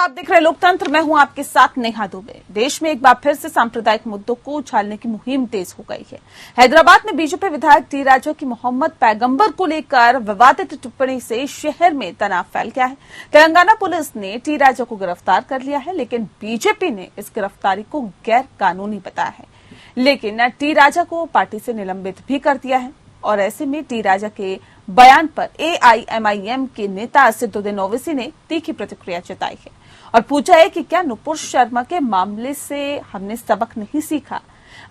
आप देख रहे लोकतंत्र, मैं हूं आपके साथ नेहा दुबे। देश में एक बार फिर से सांप्रदायिक मुद्दों को उछालने की मुहिम तेज हो गई है। हैदराबाद में बीजेपी विधायक टी राजा की मोहम्मद पैगंबर को लेकर विवादित टिप्पणी से शहर में तनाव फैल गया है। तेलंगाना पुलिस ने टी राजा को गिरफ्तार कर लिया है, लेकिन बीजेपी ने इस गिरफ्तारी को गैर कानूनी बताया है। लेकिन टी राजा को पार्टी से निलंबित भी कर दिया है और ऐसे में टी राजा के बयान पर AIMIM के नेता असदुद्दीन ओवैसी ने तीखी प्रतिक्रिया जताई है और पूछा है कि क्या नुपुर शर्मा के मामले से हमने सबक नहीं सीखा।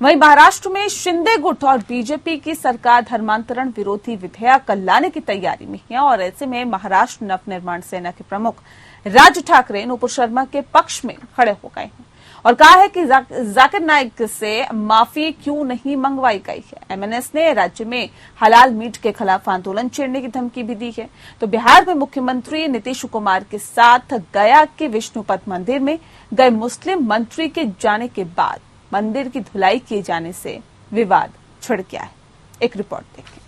वहीं महाराष्ट्र में शिंदे गुट और बीजेपी की सरकार धर्मांतरण विरोधी विधेयक लाने की तैयारी में है और ऐसे में महाराष्ट्र नवनिर्माण सेना के प्रमुख राज ठाकरे नुपुर शर्मा के पक्ष में खड़े हो गए हैं और कहा है कि जाकिर नाइक से माफी क्यों नहीं मंगवाई गई है। MNS ने राज्य में हलाल मीट के खिलाफ आंदोलन छेड़ने की धमकी भी दी है। तो बिहार में मुख्यमंत्री नीतीश कुमार के साथ गया के विष्णुपद मंदिर में गए मुस्लिम मंत्री के जाने के बाद मंदिर की धुलाई किए जाने से विवाद छिड़ गया है। एक रिपोर्ट देखें।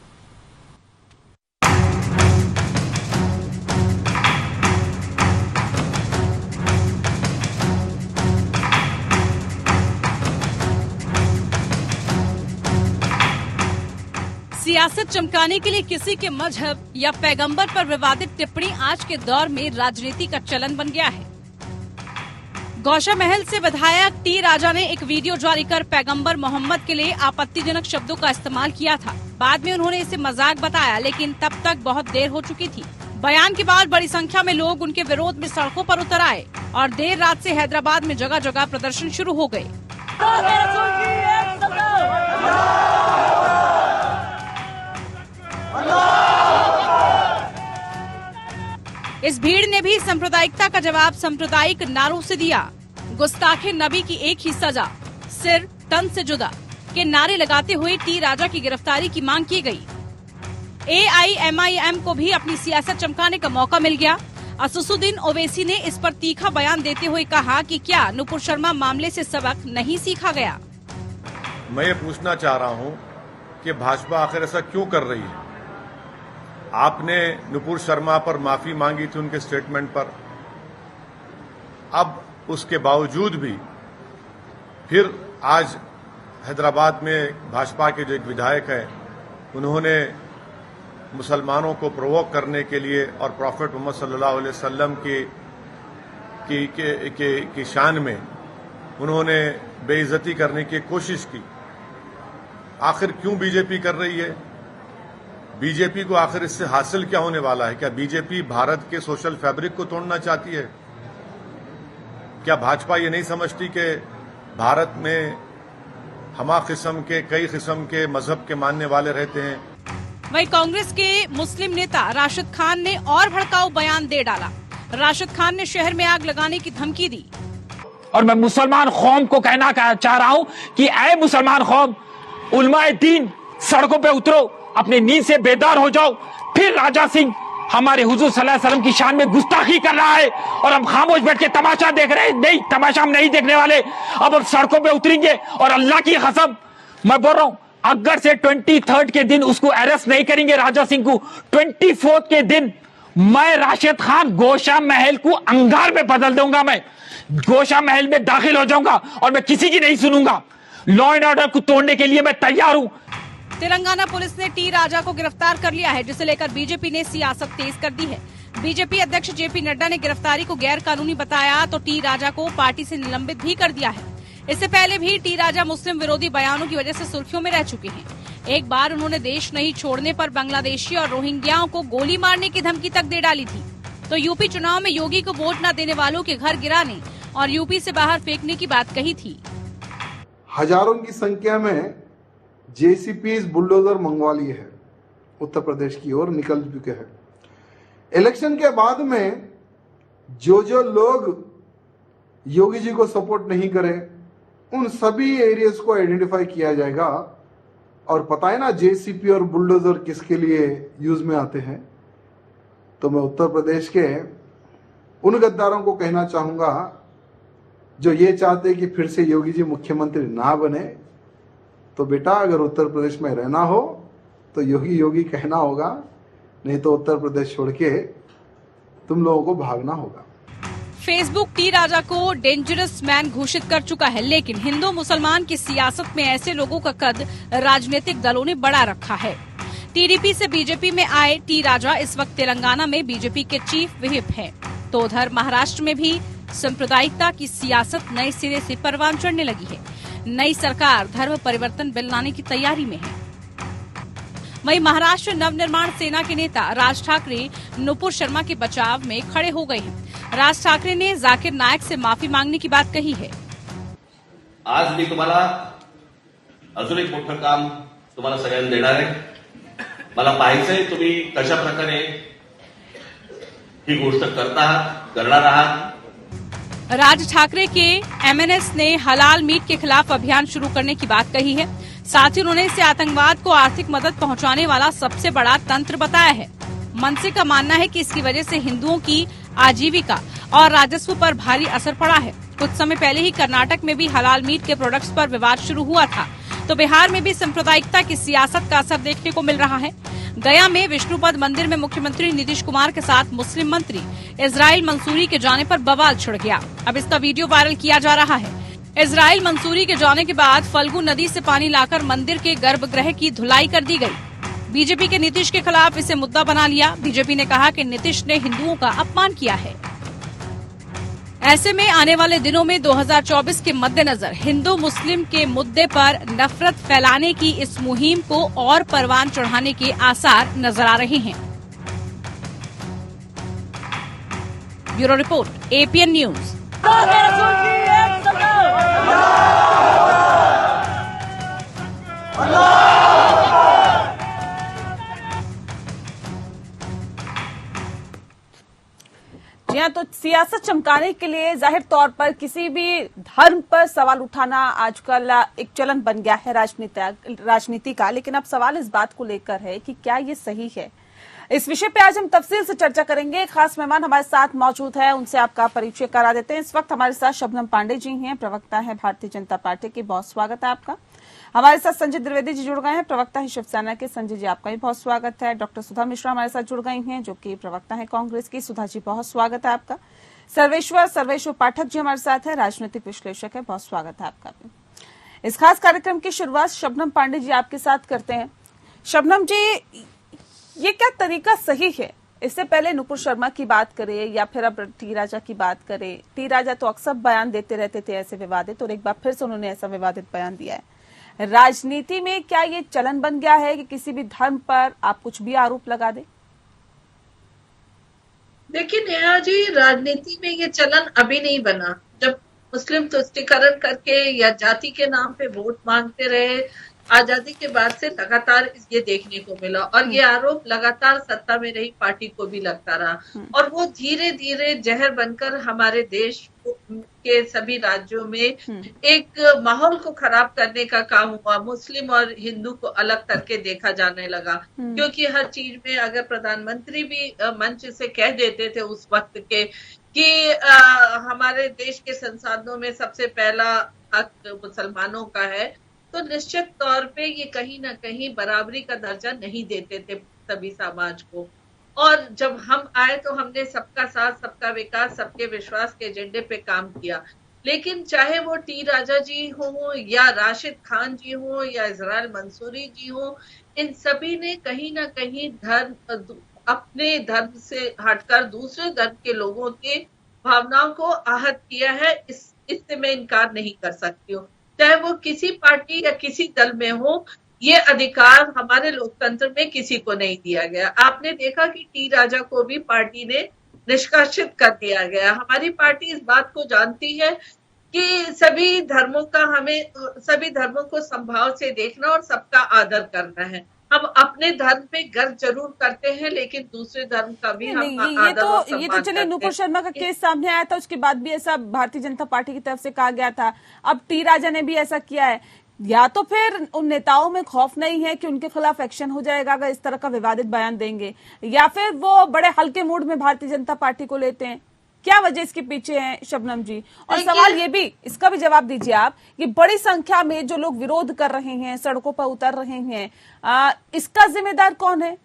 सियासत चमकाने के लिए किसी के मजहब या पैगंबर पर विवादित टिप्पणी आज के दौर में राजनीति का चलन बन गया है। गौशा महल से विधायक टी राजा ने एक वीडियो जारी कर पैगंबर मोहम्मद के लिए आपत्तिजनक शब्दों का इस्तेमाल किया था। बाद में उन्होंने इसे मजाक बताया, लेकिन तब तक बहुत देर हो चुकी थी। बयान के बाद बड़ी संख्या में लोग उनके विरोध में सड़कों पर उतर आए और देर रात से हैदराबाद में जगह जगह प्रदर्शन शुरू हो गए। इस भीड़ ने भी सांप्रदायिकता का जवाब सांप्रदायिक नारों से दिया। गुस्ताखे नबी की एक ही सजा, सिर तन से जुदा के नारे लगाते हुए टी राजा की गिरफ्तारी की मांग की गई। AIMIM को भी अपनी सियासत चमकाने का मौका मिल गया। असदुद्दीन ओवैसी ने इस पर तीखा बयान देते हुए कहा कि क्या नुपुर शर्मा मामले से सबक नहीं सीखा गया। मैं ये पूछना चाह रहा हूँ कि भाजपा आखिर ऐसा क्यों कर रही है। आपने नुपुर शर्मा पर माफी मांगी थी उनके स्टेटमेंट पर, अब उसके बावजूद भी फिर आज हैदराबाद में भाजपा के जो एक विधायक है, उन्होंने मुसलमानों को प्रोवोक करने के लिए और प्रॉफेट मोहम्मद सल्लल्लाहु अलैहि वसल्लम की शान में उन्होंने बेइज्जती करने की कोशिश की। आखिर क्यों बीजेपी कर रही है? बीजेपी को आखिर इससे हासिल क्या होने वाला है? क्या बीजेपी भारत के सोशल फैब्रिक को तोड़ना चाहती है? क्या भाजपा ये नहीं समझती कि भारत में हमा किस्म के कई किस्म के मजहब के मानने वाले रहते हैं? वहीं कांग्रेस के मुस्लिम नेता राशिद खान ने और भड़काऊ बयान दे डाला। राशिद खान ने शहर में आग लगाने की धमकी दी। और मैं मुसलमान कौम को कहना चाह रहा हूं कि ऐ मुसलमान कौम, उलमाए दीन सड़कों पे उतरो, अपनी नींद से बेदार हो जाओ। फिर राजा सिंह हमारे हुजूर सल्लल्लाहु अलैहि वसल्लम की शान में गुस्ताखी कर रहा है और हम खामोश बैठ के तमाशा देख रहे हैं। नहीं, तमाशा हम नहीं देखने वाले। अब हम सड़कों पे उतरेंगे और अल्लाह की कसम मैं बोल रहा हूं, अगर से 23 के दिन उसको अरेस्ट नहीं करेंगे राजा सिंह को, 24 के दिन मैं राशिद खान गोशा महल को अंगार में बदल दूंगा। मैं गोशा महल में दाखिल हो जाऊंगा और मैं किसी की नहीं सुनूंगा। लॉ एंड ऑर्डर को तोड़ने के लिए मैं तैयार हूं। तेलंगाना पुलिस ने टी राजा को गिरफ्तार कर लिया है, जिसे लेकर बीजेपी ने सियासत तेज कर दी है। बीजेपी अध्यक्ष JP नड्डा ने गिरफ्तारी को गैर कानूनी बताया तो टी राजा को पार्टी से निलंबित भी कर दिया है। इससे पहले भी टी राजा मुस्लिम विरोधी बयानों की वजह से सुर्खियों में रह चुके हैं। एक बार उन्होंने देश नहीं छोड़ने पर बांग्लादेशी और रोहिंग्याओं को गोली मारने की धमकी तक दे डाली थी। तो यूपी चुनाव में योगी को वोट न देने वालों के घर गिराने और यूपी से बाहर फेंकने की बात कही थी। हजारों की संख्या में JCPs बुलडोजर मंगवा लिए हैं, उत्तर प्रदेश की ओर निकल चुके हैं। इलेक्शन के बाद में जो लोग योगी जी को सपोर्ट नहीं करें, उन सभी एरियाज को आइडेंटिफाई किया जाएगा। और पता है ना JCP और बुलडोजर किसके लिए यूज में आते हैं। तो मैं उत्तर प्रदेश के उन गद्दारों को कहना चाहूंगा जो ये चाहते कि फिर से योगी जी मुख्यमंत्री ना बने, तो बेटा अगर उत्तर प्रदेश में रहना हो तो योगी योगी कहना होगा, नहीं तो उत्तर प्रदेश छोड़ के तुम लोगों को भागना होगा। फेसबुक टी राजा को डेंजरस मैन घोषित कर चुका है, लेकिन हिंदू मुसलमान की सियासत में ऐसे लोगों का कद राजनीतिक दलों ने बढ़ा रखा है। टीडीपी से बीजेपी में आए टी राजा इस वक्त तेलंगाना में बीजेपी के चीफ व्हिप हैं, तो उधर महाराष्ट्र में भी सांप्रदायिकता की सियासत नए सिरे से परवान चढ़ने लगी है। नई सरकार धर्म परिवर्तन बिल लाने की तैयारी में है। वहीं महाराष्ट्र नवनिर्माण सेना के नेता राज ठाकरे नुपुर शर्मा के बचाव में खड़े हो गए हैं। राज ठाकरे ने जाकिर नायक से माफी मांगने की बात कही है। आज मी तुम्हाला अजून एक मोठं काम तुम्हाला सगळ्यांना देणार आहे। मला पाहायचंय तुम्ही कशा प्रकारे ही गोष्ट करणार आहात। राज ठाकरे के एमएनएस ने हलाल मीट के खिलाफ अभियान शुरू करने की बात कही है। साथ ही उन्होंने इसे आतंकवाद को आर्थिक मदद पहुंचाने वाला सबसे बड़ा तंत्र बताया है। मनसे का मानना है कि इसकी वजह से हिंदुओं की आजीविका और राजस्व पर भारी असर पड़ा है। कुछ समय पहले ही कर्नाटक में भी हलाल मीट के प्रोडक्ट्स पर विवाद शुरू हुआ था, तो बिहार में भी सांप्रदायिकता की सियासत का असर देखने को मिल रहा है। गया में विष्णुपद मंदिर में मुख्यमंत्री नीतीश कुमार के साथ मुस्लिम मंत्री इजराइल मंसूरी के जाने पर बवाल छिड़ गया। अब इसका वीडियो वायरल किया जा रहा है। इजराइल मंसूरी के जाने के बाद फल्गु नदी से पानी लाकर मंदिर के गर्भगृह की धुलाई कर दी गई। बीजेपी के नीतीश के खिलाफ इसे मुद्दा बना लिया। बीजेपी ने कहा कि नीतीश ने हिंदुओं का अपमान किया है। ऐसे में आने वाले दिनों में 2024 के मद्देनजर हिंदू मुस्लिम के मुद्दे पर नफरत फैलाने की इस मुहिम को और परवान चढ़ाने के आसार नजर आ रहे हैं। Bureau report, APN news. जी हाँ, तो सियासत चमकाने के लिए जाहिर तौर पर किसी भी धर्म पर सवाल उठाना आजकल एक चलन बन गया है राजनीति का। लेकिन अब सवाल इस बात को लेकर है कि क्या ये सही है। इस विषय पे आज हम तफसील से चर्चा करेंगे। खास मेहमान हमारे साथ मौजूद है, उनसे आपका परिचय करा देते हैं। इस वक्त हमारे साथ शबनम पांडे जी हैं, प्रवक्ता है भारतीय जनता पार्टी के। बहुत स्वागत है आपका। हमारे साथ संजय द्विवेदी जी जुड़ गए हैं, प्रवक्ता है शिवसेना के। संजय जी, आपका भी बहुत स्वागत है। डॉक्टर सुधा मिश्रा हमारे साथ जुड़ गई हैं, जो कि प्रवक्ता है कांग्रेस की। सुधा जी, बहुत स्वागत है आपका। सर्वेश्वर पाठक जी हमारे साथ है, राजनीतिक विश्लेषक है। बहुत स्वागत है आपका भी। इस खास कार्यक्रम की शुरुआत शबनम पांडे जी आपके साथ करते हैं। शबनम जी, ये क्या तरीका सही है? इससे पहले नुपुर शर्मा की बात करें या फिर अब टी राजा की बात करें। टी राजा तो अक्सर बयान देते रहते थे ऐसे विवादित, और एक बार फिर से उन्होंने ऐसा विवादित बयान दिया है। राजनीति में क्या ये चलन बन गया है कि किसी भी धर्म पर आप कुछ भी आरोप लगा दें? देखिए नेहा जी, राजनीति में ये चलन अभी नहीं बना। जब मुस्लिम तुष्टीकरण करके या जाति के नाम पे वोट मांगते रहे, आजादी के बाद से लगातार ये देखने को मिला, और ये आरोप लगातार सत्ता में रही पार्टी को भी लगता रहा, और वो धीरे धीरे जहर बनकर हमारे देश के सभी राज्यों में एक माहौल को खराब करने का काम हुआ। मुस्लिम और हिंदू को अलग करके देखा जाने लगा, क्योंकि हर चीज में अगर प्रधानमंत्री भी मंच से कह देते थे उस वक्त के कि हमारे देश के संसाधनों में सबसे पहला हक मुसलमानों का है, तो निश्चित तौर पे ये कहीं ना कहीं बराबरी का दर्जा नहीं देते थे सभी समाज को। और जब हम आए तो हमने सबका साथ, सबका विकास, सबके विश्वास के एजेंडे पे काम किया। लेकिन चाहे वो टी राजा जी हो या राशिद खान जी हो या इजराइल मंसूरी जी हो, इन सभी ने कहीं ना कहीं अपने धर्म से हटकर दूसरे धर्म के लोगों के भावनाओं को आहत किया है। इससे मैं इनकार नहीं कर सकती हूँ। चाहे वो किसी पार्टी या किसी दल में हो, ये अधिकार हमारे लोकतंत्र में किसी को नहीं दिया गया। आपने देखा कि टी राजा को भी पार्टी ने निष्कासित कर दिया गया। हमारी पार्टी इस बात को जानती है कि सभी धर्मों को संभाव से देखना और सबका आदर करना है। हम अपने धर्म पे गर्व जरूर करते हैं, लेकिन दूसरे धर्म का भी हम आदर और सम्मान ये तो चलिए, नुपुर शर्मा का केस सामने आया था, उसके बाद भी ऐसा भारतीय जनता पार्टी की तरफ से कहा गया था। अब टी राजा ने भी ऐसा किया है। या तो फिर उन नेताओं में खौफ नहीं है कि उनके खिलाफ एक्शन हो जाएगा अगर इस तरह का विवादित बयान देंगे, या फिर वो बड़े हल्के मूड में भारतीय जनता पार्टी को लेते हैं। क्या वजह इसके पीछे है शबनम जी? और सवाल ये भी, इसका भी जवाब दीजिए आप, ये बड़ी संख्या में जो लोग विरोध कर रहे हैं, सड़कों पर उतर रहे हैं, इसका जिम्मेदार कौन है?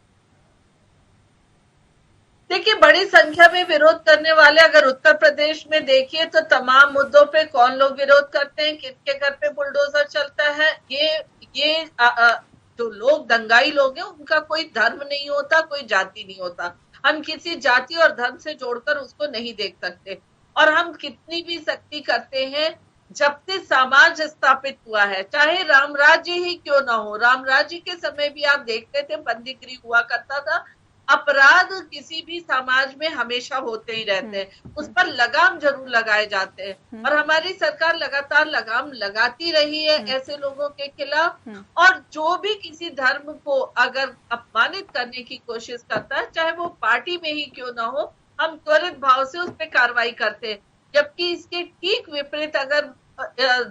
देखिए, बड़ी संख्या में विरोध करने वाले अगर उत्तर प्रदेश में देखिए तो तमाम मुद्दों पे कौन लोग विरोध करते हैं, किसके घर पे बुलडोजर चलता है। ये जो लोग दंगाई लोग हैं उनका कोई धर्म नहीं होता, कोई जाति नहीं होता। हम किसी जाति और धर्म से जोड़कर उसको नहीं देख सकते। और हम कितनी भी सख्ती करते हैं, जब से समाज स्थापित हुआ है, चाहे राम राज्य ही क्यों ना हो, राम राज्य के समय भी आप देखते थे बंदीगिरी हुआ करता था। अपराध किसी भी समाज में हमेशा होते ही रहते हैं, उस पर लगाम जरूर लगाए जाते हैं और हमारी सरकार लगातार लगाम लगाती रही है ऐसे लोगों के खिलाफ। और जो भी किसी धर्म को अगर अपमानित करने की कोशिश करता है, चाहे वो पार्टी में ही क्यों ना हो, हम त्वरित भाव से उस पर कार्रवाई करते हैं। जबकि इसके ठीक विपरीत अगर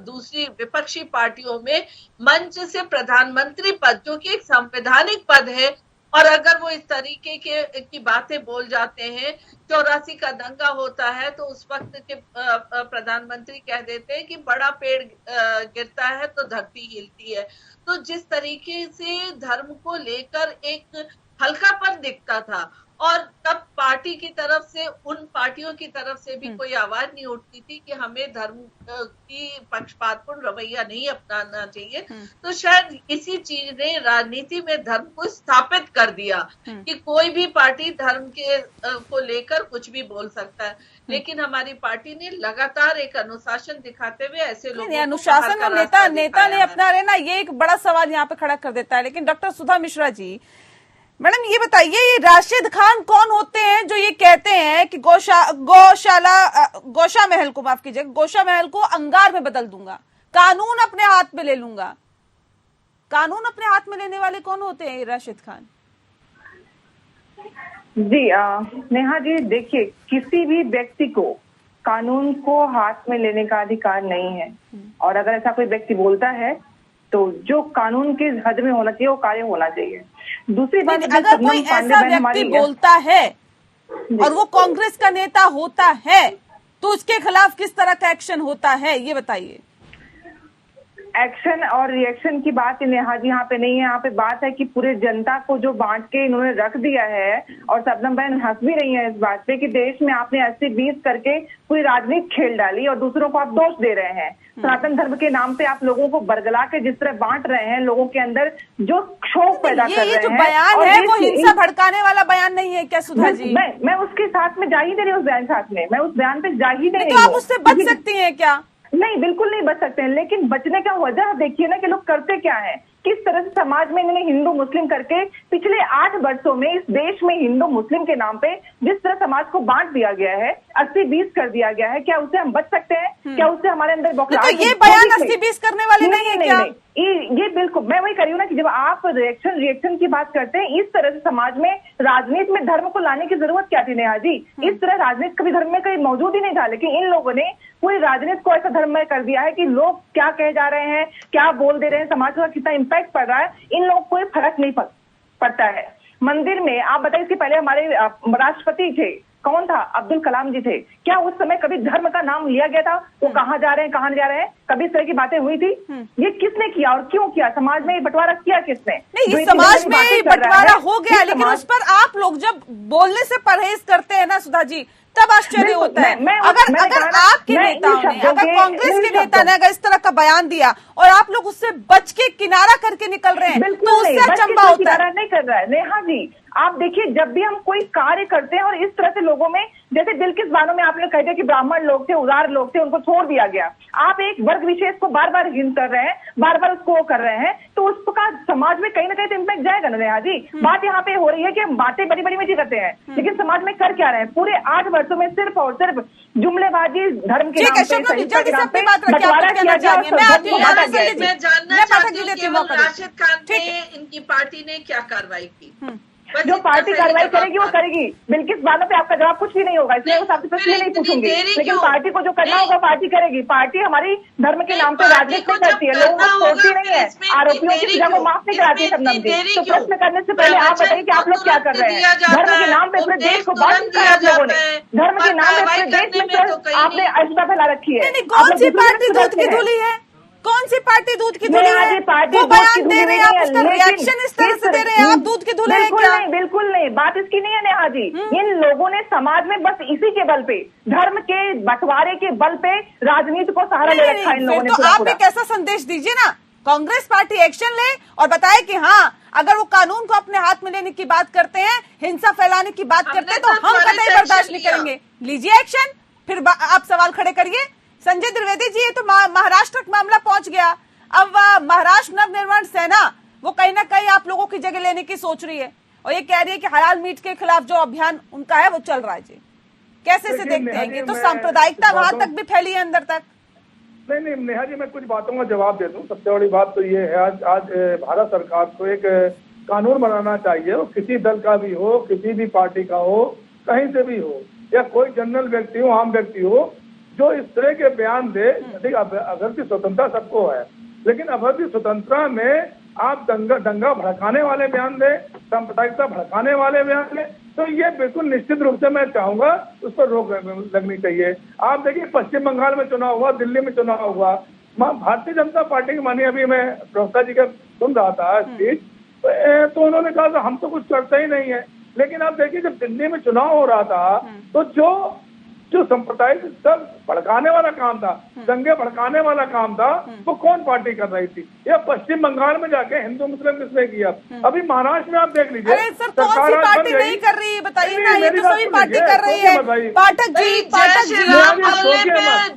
दूसरी विपक्षी पार्टियों में मंच से प्रधानमंत्री पद, जो कि एक संवैधानिक पद है, और अगर वो इस तरीके की बातें बोल जाते हैं, 84 का दंगा होता है तो उस वक्त के प्रधानमंत्री कह देते हैं कि बड़ा पेड़ गिरता है तो धरती हिलती है। तो जिस तरीके से धर्म को लेकर एक हल्कापन दिखता था, और तब पार्टी की तरफ से, उन पार्टियों की तरफ से भी कोई आवाज नहीं उठती थी कि हमें धर्म की पक्षपातपूर्ण रवैया नहीं अपनाना चाहिए। तो शायद इसी चीज ने राजनीति में धर्म को स्थापित कर दिया कि कोई भी पार्टी धर्म के को लेकर कुछ भी बोल सकता है। लेकिन हमारी पार्टी ने लगातार एक अनुशासन दिखाते हुए ऐसे लोगों अनुशासन और नेता ने अपना लेना, ये एक बड़ा सवाल यहाँ पे खड़ा कर देता है। लेकिन डॉक्टर सुधा मिश्रा जी, मैडम ये बताइए, ये राशिद खान कौन होते हैं जो ये कहते हैं कि गौशा महल को, माफ कीजिएगा, गौशा महल को अंगार में बदल दूंगा, कानून अपने हाथ में ले लूंगा। कानून अपने हाथ में लेने वाले कौन होते हैं ये राशिद खान? जी नेहा जी, देखिए, किसी भी व्यक्ति को कानून को हाथ में लेने का अधिकार नहीं है। और अगर ऐसा कोई व्यक्ति बोलता है तो जो कानून के हद में होना चाहिए वो कार्य होना चाहिए। दूसरी बात, अगर कोई ऐसा व्यक्ति बोलता है और वो कांग्रेस का नेता होता है तो उसके खिलाफ किस तरह का एक्शन होता है, ये बताइए। एक्शन और रिएक्शन की बात नेहा जी यहाँ पे नहीं है। यहाँ पे बात है कि पूरे जनता को जो बांट के इन्होंने रख दिया है, और शबनम बहन हंस भी रही है इस बात पे कि देश में आपने 80-20 करके पूरी राजनीति खेल डाली और दूसरों को आप दोष दे रहे हैं। सनातन धर्म के नाम पे आप लोगों को बरगला के जिस तरह बांट रहे हैं, लोगों के अंदर जो क्षोभ पैदा कर रहे हैं। ये जो बयान है वो हिंसा भड़काने वाला बयान नहीं है क्या सुधा जी? मैं उसके साथ में जा ही नहीं रही, उस बयान साथ में मैं उस बयान पे जा ही नहीं। तो आप उससे बच सकती हैं क्या? नहीं, बिल्कुल नहीं बच सकते हैं। लेकिन बचने का वजह देखिए ना कि लोग करते क्या है, किस तरह से समाज में इन्होंने हिंदू मुस्लिम करके पिछले 8 वर्षों में इस देश में हिंदू मुस्लिम के नाम पे जिस तरह समाज को बांट दिया गया है, 80-20 कर दिया गया है। क्या उससे हम बच सकते हैं? क्या उससे हमारे अंदर बौखलाहट? तो ये बयान 80-20 करने वाले नहीं है क्या? ये बिल्कुल, मैं वही करी हूँ ना कि जब आप रिएक्शन की बात करते हैं, इस तरह से समाज में राजनीति में धर्म को लाने की जरूरत क्या थी नेहा जी? इस तरह राजनीति कभी धर्म में कहीं मौजूद ही नहीं था, लेकिन इन लोगों ने पूरी राजनीति को ऐसा धर्म में कर दिया है कि लोग क्या कह जा रहे हैं, क्या बोल दे रहे हैं, समाज का कितना इम्पैक्ट पड़ रहा है, इन लोगों को कोई फर्क नहीं पड़ता है। मंदिर में आप बताइए, इसके पहले हमारे राष्ट्रपति थे, कौन था? अब्दुल कलाम जी थे। क्या उस समय कभी धर्म का नाम लिया गया था? वो कहाँ जा रहे हैं, कहाँ जा रहे हैं, कभी इस तरह की बातें हुई थी? ये किसने किया और क्यों किया? समाज में बंटवारा किया किसने? नहीं, समाज में बंटवारा हो गया, लेकिन उस पर आप लोग जब बोलने से परहेज करते हैं ना सुधा जी, तब आश्चर्य होता है। अगर आपके नेताओं ने, अगर कांग्रेस के नेता ने अगर इस तरह का बयान दिया और आप लोग उससे बच के किनारा करके निकल रहे हैं, तो उससे अचंभा होता है। नहीं कर रहा है नेहा जी, आप देखिए, जब भी हम कोई कार्य करते हैं और इस तरह से लोगों में, जैसे बिल्किस बानो में आपने कह दिया कि ब्राह्मण लोग थे, उदार लोग थे, उनको छोड़ दिया गया, आप एक वर्ग विशेष को बार बार हिंट कर रहे हैं, बार बार उसको कर रहे हैं, तो उसका समाज में कहीं ना कहीं तो इम्पैक्ट जाएगा ना नेहा जी। बात यहाँ पे हो रही है कि हम बातें बड़ी बड़ी में जी करते हैं, लेकिन समाज में कर क्या रहे हैं? पूरे 8 वर्षों में सिर्फ और सिर्फ जुमलेबाजी, धर्म के नाम पे, जल्दी से अपनी बात रखिए, आप कुछ कहना चाहेंगे? मैं जानना चाहती हूँ कि राशिद खान पे इनकी पार्टी ने क्या कार्रवाई की? जो पार्टी कार्रवाई करेगी वो करेगी। बिल्किस बानो पे आपका जवाब कुछ भी नहीं होगा, इसलिए उस आपसे प्रश्न नहीं पूछूंगी, लेकिन पार्टी को जो करना होगा पार्टी करेगी। पार्टी हमारी धर्म के नाम पे राजनीति नहीं करती है, लोगों को छोड़ती नहीं है, आरोपियों की सजा को माफ नहीं कराती है शबनम जी। तो प्रश्न करने से पहले आप बताइए कि आप लोग क्या कर रहे हैं? धर्म के नाम पे पूरे देश को बांट दिया आप लोगों ने, धर्म के नाम पे पूरे देश में आपने अश्लीलता फैला रखी है। कौन सी पार्टी दूध की धुली है? कौन सी पार्टी दूध की नहीं, धुली आज है? ये पार्टी वो दूध की बयान धुली दे रहे नहीं हैं आप, है, उसका लेकिन रिएक्शन इस तरह से दे रहे हैं आप, दूध की धुले है बिल्कुल क्या? नहीं, बिल्कुल नहीं, बात इसकी नहीं है नेहा जी। इन लोगों ने समाज में बस इसी के बल पे, धर्म के बंटवारे के बल पे राजनीति को सहारा ले रखा है इन लोगों ने। फिर तो आप एक ऐसा संदेश दीजिए ना, कांग्रेस पार्टी एक्शन ले और बताए कि हाँ, अगर वो कानून को अपने हाथ में लेने की बात करते हैं, हिंसा फैलाने की बात करते हैं, तो हम कतई बर्दाश्त नहीं करेंगे। लीजिए एक्शन, फिर आप सवाल खड़े करिए। संजय द्विवेदी जी, ये तो महाराष्ट्र का मामला पहुंच गया। अब महाराष्ट्र नवनिर्माण सेना वो कहीं ना कहीं आप लोगों की जगह लेने की सोच रही है और ये कह रही है कि हलाल मीट के खिलाफ जो अभियान उनका है वो चल रहा है। जी कैसे से देखते हैं? ये तो सांप्रदायिकता वहां तक भी फैली है अंदर तक। नहीं नेहा जी, मैं कुछ बातों का जवाब दे दूं। सबसे बड़ी बात तो ये है, आज भारत सरकार को एक कानून बनाना चाहिए, वो किसी दल का भी हो, किसी भी पार्टी का हो, कहीं से भी हो, या कोई जनरल व्यक्ति हो, आम व्यक्ति हो, जो इस तरह के बयान दे। अगर की स्वतंत्रता सबको है, लेकिन अवधि स्वतंत्रता में आप दंगा भड़काने वाले बयान दें, सांप्रदायिकता भड़काने वाले बयान दें, तो ये बिल्कुल निश्चित रूप से मैं चाहूंगा उस पर रोक लगनी चाहिए। आप देखिए, पश्चिम बंगाल में चुनाव हुआ, दिल्ली में चुनाव हुआ, भारतीय जनता पार्टी की मानिए, अभी मैं प्रवक्ता जी का सुन रहा था स्पीच, तो उन्होंने कहा था हम तो कुछ करते ही नहीं है। लेकिन आप देखिए, जब दिल्ली में चुनाव हो रहा था तो जो सांप्रदायिक भड़काने वाला काम था, दंगे भड़काने वाला काम था, वो कौन पार्टी कर रही थी? या पश्चिम बंगाल में जाके हिंदू मुस्लिम किसने किया? अभी महाराष्ट्र में आप देख लीजिए। अरे सर, कौन सी पार्टी नहीं कर रही है बताइए ना? ये तो सभी पार्टी कर रही है। पाठक जी,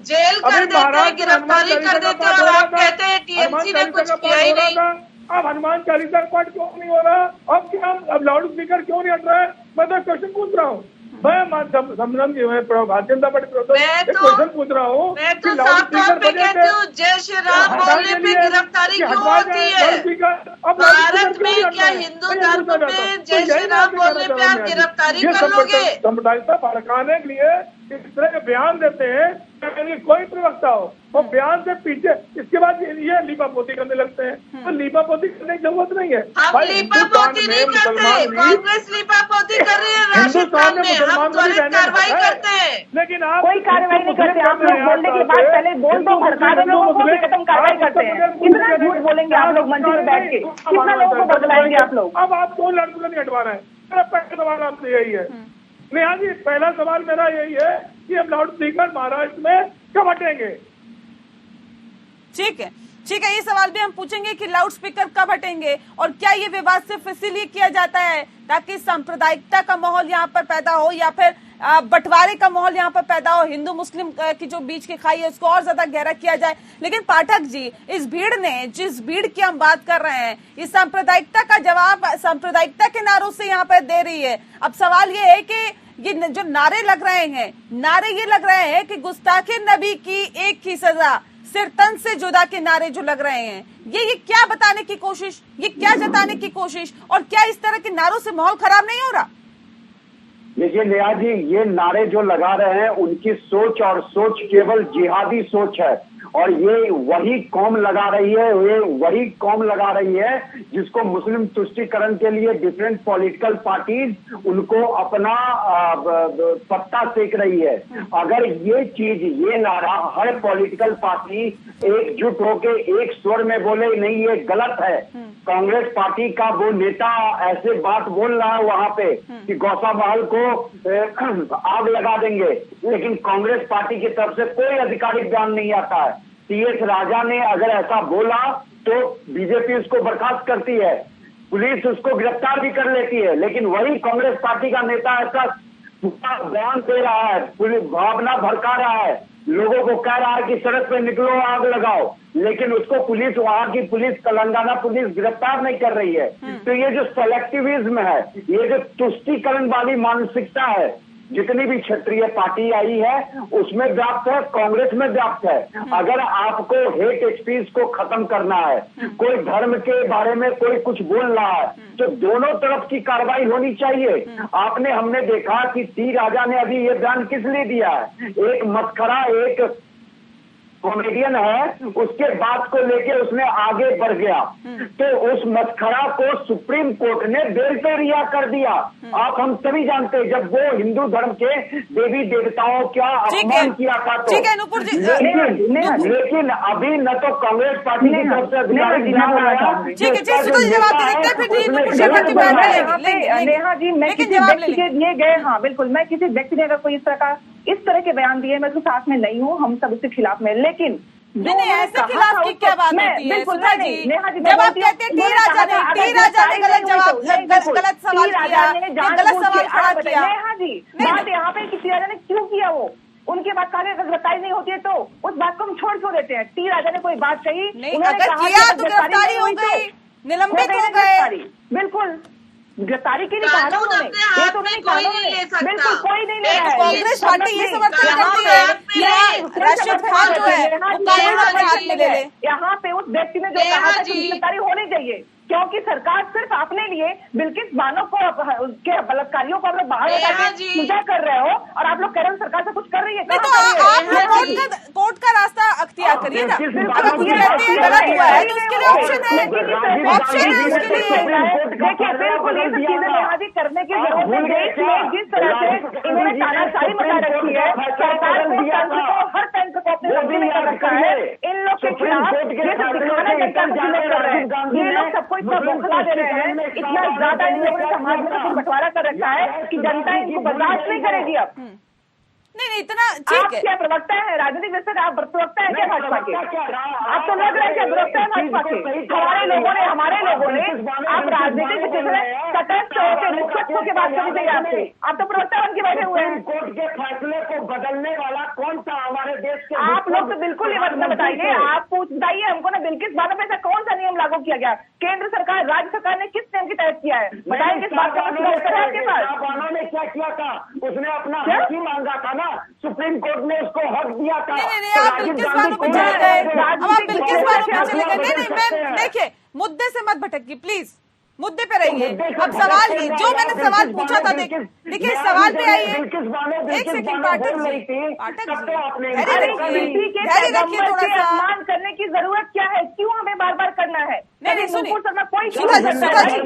जेल कर देते हैं, गिरफ्तारी कर देते हैं, और आप कहते हैं टीएमसी ने कुछ किया ही नहीं। अब हनुमान चालीसा का पाठ क्यों नहीं हो रहा? अब लाउड स्पीकर क्यों नहीं हट रहा है? मैं तो क्वेश्चन पूछ रहा हूँ। मैं समझन जी, मैं भारतीय जनता पार्टी क्वेश्चन पूछ रहा हूँ। मैं तो साफ तौर पे कहती हूँ, जय श्री राम बोलने पे गिरफ्तारी क्यों होती है? भारत में क्या हिंदू धर्म में जय श्री राम बोलने पे आप गिरफ्तारी कर लोगे? सांप्रदायिकता भड़काने के लिए इस तरह के बयान देते हैं, कोई प्रवक्ता हो, वो बयान से पीछे, इसके बाद ये लीपापोती करने लगते हैं। तो लीपापोती करने की जरूरत नहीं है। हम लीपापोती नहीं करते, कांग्रेस लीपापोती कर रही है राजस्थान में, हम त्वरित कार्रवाई करते हैं। लेकिन आप कोई कार्रवाई नहीं करते। आप लोग बोलने के बाद पहले बोल दो, भड़काने लोगों को, फिर खत्म कार्रवाई करते हैं। कितना झूठ बोलेंगे आप लोग मंच में बैठ के? कितना लोगों को बदलाएंगे आप लोग? अब आप दो लड़कों को नहीं हटवा रहे हैं। मेरा पहला सवाल आपसे यही है नेहा जी, पहला सवाल मेरा यही है कि अब लाउड स्पीकर महाराष्ट्र में कब हटेंगे? ठीक है, ये सवाल भी हम पूछेंगे कि लाउड स्पीकर कब हटेंगे, और क्या ये विवाद सिर्फ इसीलिए किया जाता है ताकि सांप्रदायिकता का माहौल यहाँ पर पैदा हो, या फिर बंटवारे का माहौल यहाँ पर पैदा हो, हिंदू मुस्लिम की जो बीच की खाई है उसको और ज्यादा गहरा किया जाए? लेकिन पाठक जी, इस भीड़ ने, जिस भीड़ की हम बात कर रहे हैं, इस सांप्रदायिकता का जवाब सांप्रदायिकता के नारों से यहाँ पर दे रही है। अब सवाल ये है कि ये जो नारे लग रहे हैं, नारे ये लग रहे हैं कि गुस्ताखे नबी की एक ही सजा, सिर तन से जुदा के नारे जो लग रहे हैं, ये क्या बताने की कोशिश, ये क्या जताने की कोशिश, और क्या इस तरह के नारों से माहौल खराब नहीं हो रहा? देखिए नेहा जी, ये नारे जो लगा रहे हैं उनकी सोच और सोच केवल जिहादी सोच है, और ये वही कौम लगा रही है, ये वही कौम लगा रही है जिसको मुस्लिम तुष्टीकरण के लिए डिफरेंट पॉलिटिकल पार्टीज उनको अपना पत्ता सेक रही है। अगर ये चीज, ये नारा हर पॉलिटिकल पार्टी एकजुट होके एक स्वर में बोले नहीं ये गलत है, कांग्रेस पार्टी का वो नेता ऐसे बात बोल रहा है वहां पे कि गौसा महल को आग लगा देंगे, लेकिन कांग्रेस पार्टी की तरफ से कोई आधिकारिक बयान नहीं आता है। टीएस राजा ने अगर ऐसा बोला तो बीजेपी उसको बर्खास्त करती है, पुलिस उसको गिरफ्तार भी कर लेती है, लेकिन वही कांग्रेस पार्टी का नेता ऐसा बयान दे रहा है, पुलिस भावना भड़का रहा है, लोगों को कह रहा है कि सड़क पे निकलो आग लगाओ, लेकिन उसको पुलिस, वहां की पुलिस, तेलंगाना पुलिस गिरफ्तार नहीं कर रही है। तो ये जो सेलेक्टिविज्म है, ये जो तुष्टीकरण वाली मानसिकता है, जितनी भी क्षेत्रीय पार्टी आई है उसमें व्याप्त है, कांग्रेस में व्याप्त है। अगर आपको हेट स्पीच को खत्म करना है, कोई धर्म के बारे में कोई कुछ बोल रहा है, तो दोनों तरफ की कार्रवाई होनी चाहिए। हमने देखा कि टी राजा ने अभी ये बयान किस लिए दिया है, एक मस्खरा, एक कॉमेडियन है, उसके बात को लेके उसने आगे बढ़ गया, तो उस मस्खरा को सुप्रीम कोर्ट ने बेल पे रिहा कर दिया। आप हम सभी जानते हैं जब वो हिंदू धर्म के देवी देवताओं का अपमान किया था, तो ठीक है नूपुर जी, लेकिन अभी न तो कांग्रेस पार्टी की तरफ से अधिकारी जवाब आया। ठीक है सुधा जी जवाब दे देते, फिर नूपुर शर्मा की बात लेंगे। नेहा जी, मैं किसी व्यक्ति के दिए गए, हाँ बिल्कुल, मैं किसी व्यक्ति ने अगर कोई इस तरह के बयान दिए, मैं उसके साथ में नहीं हूँ, हम सब उसके खिलाफ में, लेकिन नहीं ऐसे खिलाफ की क्या बात होती है सुधा जी? जब आप कहते हैं टी राजा ने गलत जवाब, गलत सवाल किया, गलत सवाल खड़ा किया। नेहा जी, बात यहाँ पे टी राजा ने क्यों किया, वो उनके बाद कहा अगर गिरफ्तारी नहीं होती है तो उस बात को हम छोड़ क्यों देते हैं? टी राजा ने कोई बात कही, अगर किया तो गिरफ्तारी हो गई, निलंबित हो गए, बिल्कुल गिरफ्तारी के लिए कहा ना उन्होंने, ये तो नहीं कहा, बिल्कुल कोई नहीं ले रहा है। कांग्रेस पार्टी ये समर्थन करती है कि राशिद खान जो है वो कानून अपने हाथ में ले ले। यहाँ पे उस व्यक्ति ने जो कहा था कि गिरफ्तारी होनी चाहिए, क्योंकि सरकार सिर्फ अपने लिए बिल्किस बानो को के बलात्कारियों को आप लोग बाहर पूजा कर रहे हो, और आप लोग कह रहे हो सरकार से कुछ कर रही है। तो कोर्ट का रास्ता अख्तियार करिए ना, अगर कुछ कहते हैं गलत हुआ है तो उसके लिए ऑप्शन है उसके लिए। देखिए बिल्कुल ये सब चीजें नेहाजी करने की जरूरत है। देश में जिस तरह से इन्होंने तानाशाही मचा रखी है, सरकार को हर तंत्र को अपने कब्जे में कर रखा है, इन लोग के खिलाफ ये सब दिखाना जनता को कर रहे हैं, ये लोग सबको इतना बौखला दे रहे हैं, इतना ज्यादा इन लोगों ने समाज में बंटवारा कर रखा है कि जनता इनको बर्दाश्त नहीं करेगी। अब नहीं इतना ठीक है। क्या प्रवक्ता है राजनीतिक व्यवस्था का, आप प्रवक्ता है क्या भाजपा के? आप तो लग रहे हैं क्या प्रवक्ता है भाजपा के? हमारे लोगों ने आप राजनीतिक तटस्थ होकर निष्पक्ष होकर बात करनी चाहिए आपसे, आप तो प्रवक्ता बन के बैठे हुए हैं। कोर्ट के फैसले को बदलने वाला कौन सा हमारे देश के? आप लोग तो बिल्कुल ये बात बताइए, आप बताइए हमको ना बिल्किस बानो पे ऐसा कौन सा नियम लागू किया गया? केंद्र सरकार, राज्य सरकार ने किस नियम की तहत किया है? बताइए किस बात का उत्तर है आपके पास? बानो ने क्या किया था? उसने अपना हक ही मांगा था ना, सुप्रीम कोर्ट ने उसको हक दिया था। नहीं आप बिल्किस बानो पे चले गए, अब आप बिल्किस बानो पे चले गए। नहीं मैम देखिए, मुद्दे से मत भटकिए प्लीज, मुद्दे पे रहिए। अब सवाल ही जो मैंने सवाल पूछा था, देखिए सवाल पे आइए। एक सेकंड पाठक जी धैर्य रखिए थोड़ा सा। सम्मान करने की जरूरत क्या है? क्यों हमें बार बार करना है? नहीं सुनिए, कोई सुधा मिश्रा जी,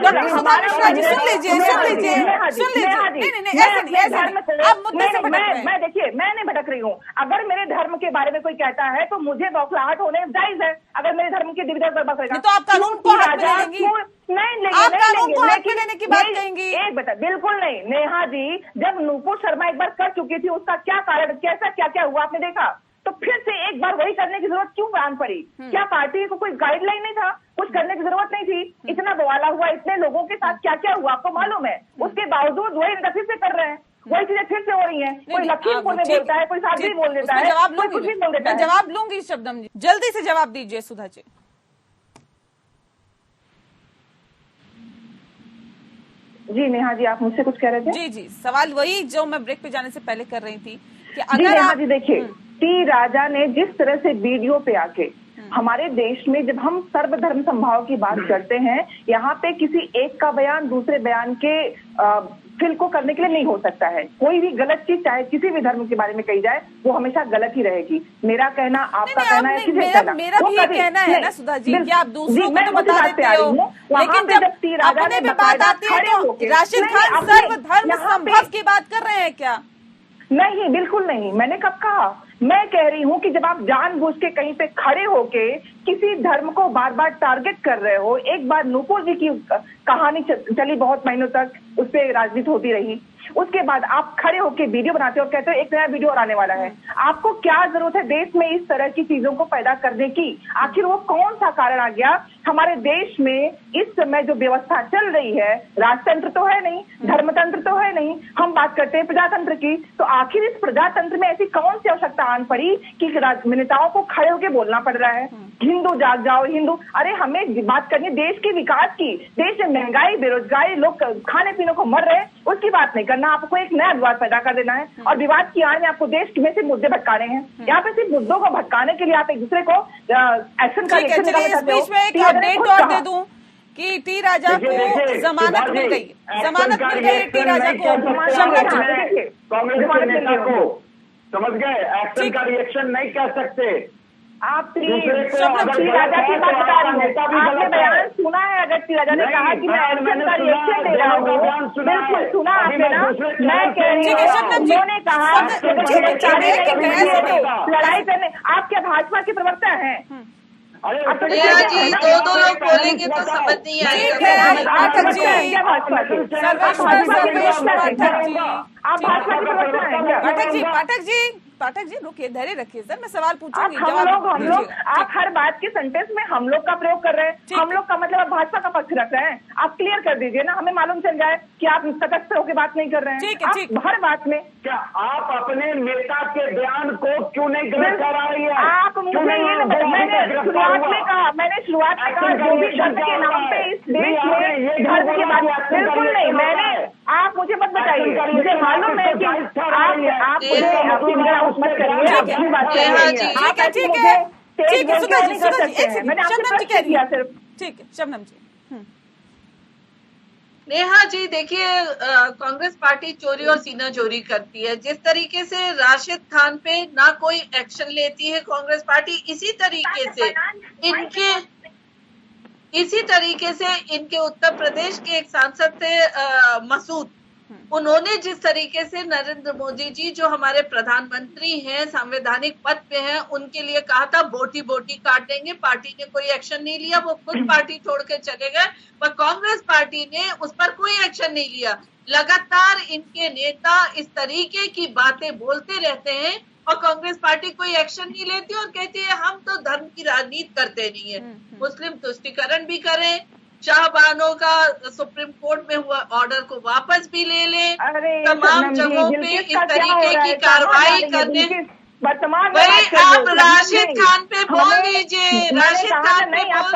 डॉक्टर सुधा मिश्रा जी सुन लीजिए। नहीं ऐसे आप मुद्दे से भटक रहे हैं। मैं देखिए, मैं नहीं भटक रही हूँ। अगर मेरे धर्म के बारे में कोई कहता है तो मुझे बौखलाहट होने जायज है। अगर मेरे धर्म की दिव्यता बर्बाद करेगा तो आप कानून को हाथ में लेंगी? नहीं आप कानून को हाथ में लेने की बात कहेंगी? एक बता, बिल्कुल नहीं। नेहा जी, जब नूपुर शर्मा एक बार कर चुकी थी, उसका क्या कारण, कैसा क्या क्या हुआ आपने देखा? तो फिर से एक बार वही करने की जरूरत क्यों आन पड़ी? क्या पार्टी को कोई गाइडलाइन नहीं था? कुछ करने की जरूरत नहीं थी? इतना बवाला हुआ, इतने लोगों के साथ क्या क्या हुआ आपको मालूम है? उसके बावजूद वही इनका फिर से कर रहे हैं, वही चीजें फिर से हो रही हैं। कोई लखीमपुर में बोलता है, कोई साथ भी बोल देता है, कोई कुछ भी बोल देता है। जवाब लूंगी शब्दम जी, जल्दी से जवाब दीजिए सुधा जी। जी नेहा जी, आप मुझसे कुछ कह रहे थे? जी सवाल वही जो मैं ब्रेक पे जाने से पहले कर रही थी कि अगर नेहा जी देखिए, टी राजा ने जिस तरह से वीडियो पे आके हमारे देश में जब हम सर्वधर्म समभाव की बात करते हैं, यहाँ पे किसी एक का बयान दूसरे बयान के फिल को करने के लिए नहीं हो सकता है। कोई भी गलत चीज चाहे किसी भी धर्म के बारे में कही जाए, वो हमेशा गलत ही रहेगी। मेरा कहना, आपका कहना है, किसी कहना, मेरा भी ये कहना है ना सुधा जी कि आप दूसरों को तो बता देते हो, लेकिन जब अपने पे बात आती है तो राशिद खान सर्वधर्म समभाव की बात कर रहे हैं क्या? नहीं, बिल्कुल नहीं। मैंने कब कहा? मैं कह रही हूँ कि जब आप जानबूझ के कहीं पे खड़े होके किसी धर्म को बार बार टारगेट कर रहे हो, एक बार नूपुर जी की कहानी चली बहुत महीनों तक, उस पर राजनीति होती रही, उसके बाद आप खड़े होके वीडियो बनाते हो और कहते हो एक नया वीडियो और आने वाला है। आपको क्या जरूरत है देश में इस तरह की चीजों को पैदा करने की? आखिर वो कौन सा कारण आ गया? हमारे देश में इस समय जो व्यवस्था चल रही है, राजतंत्र तो है नहीं, धर्मतंत्र तो है नहीं, हम बात करते हैं प्रजातंत्र की, तो आखिर इस प्रजातंत्र में ऐसी कौन सी आवश्यकता आन पड़ी कि नेताओं को खड़े होकर बोलना पड़ रहा है? हिंदू जाग जाओ, हिंदू। अरे हमें बात करनी देश के विकास की। देश में महंगाई, बेरोजगारी, लोग खाने पीने को मर रहे हैं, उसकी बात नहीं करना। आपको एक नया विवाद पैदा कर देना है और विवाद की आड़ में आपको देश में से मुद्दे भटकाने हैं। यहाँ पे सिर्फ मुद्दों को भटकाने के लिए आप एक दूसरे को एक्शन का बीच में एक अपडेट और दे दूं कि टी राजा को जमानत मिल गई, टी राजा को। कांग्रेस समझ गए? एक्शन का रिएक्शन नहीं कह सकते। आप दूसरे को राजा अगर की बात गलत है बता तो रही आपका नेता भी हूँ। आपने गलत है। बयान सुना है? अगर राजा ने कहा कि मैं एक्शन का रिएक्शन दे रहा हूँ, बिल्कुल सुना आपने ना? मैं कह रही ठीक है, हूँ, शबनम जी, उन्होंने कहा लड़ाई करने। आप क्या भाजपा के प्रवक्ता हैं? नेहा जी, दो लोग बोलेंगे तो समझ नहीं आएगा। पाठक जी, आप भाजपा के प्रवक्ता हैं क्या? पाठक जी रुकिए, धैर्य रखिए सर, मैं सवाल पूछूंगी। हम लोग आप हर बात के सेंटेंस में हम लोग का प्रयोग कर रहे हैं। हम लोग का मतलब आप भाजपा का पक्ष रख रहे हैं। आप क्लियर कर दीजिए ना, हमें मालूम चल जाए कि आप तटस्थ होकर बात नहीं कर रहे हैं। ठीक है। हर बात में क्या आप अपने नेता के बयान को क्यों नहीं गलत करा रही है? आप मुझे ये मैंने शुरुआत में कहा जो भी धर्म के नाम पे इस देश में धर्म की बात बिल्कुल नहीं। मैंने आप मुझे मत बताइए, मुझे मालूम है कि आप मत करिए, आप अपनी बात करिए। आप ऐसी मुझे तेज बोल के नहीं कर सकते हैं। मैंने आपसे प्रश्न किया सिर्फ। ठीक है शबनम जी। नेहा जी देखिए, कांग्रेस पार्टी चोरी और सीना चोरी करती है। जिस तरीके से राशिद खान पे ना कोई एक्शन लेती है कांग्रेस पार्टी, इसी तरीके से इनके उत्तर प्रदेश के एक सांसद थे मसूद, उन्होंने जिस तरीके से नरेंद्र मोदी जी जो हमारे प्रधानमंत्री हैं, संवैधानिक पद पे हैं, उनके लिए कहा था बोटी बोटी काटेंगे, पार्टी ने कोई एक्शन नहीं लिया, वो खुद पार्टी छोड़ के चले गए, पर कांग्रेस पार्टी ने उस पर कोई एक्शन नहीं लिया। लगातार इनके नेता इस तरीके की बातें बोलते रहते हैं और कांग्रेस पार्टी कोई एक्शन नहीं लेती और कहती है हम तो धर्म की राजनीति करते नहीं है। मुस्लिम तुष्टीकरण भी करें, शाहबानो का सुप्रीम कोर्ट में हुआ ऑर्डर को वापस भी ले ले, तमाम जगहों पे इस तरीके की कार्रवाई करने। वर्तमान भाई आप राशिद खान पे बोल दीजिए, राशिद खान पे बोल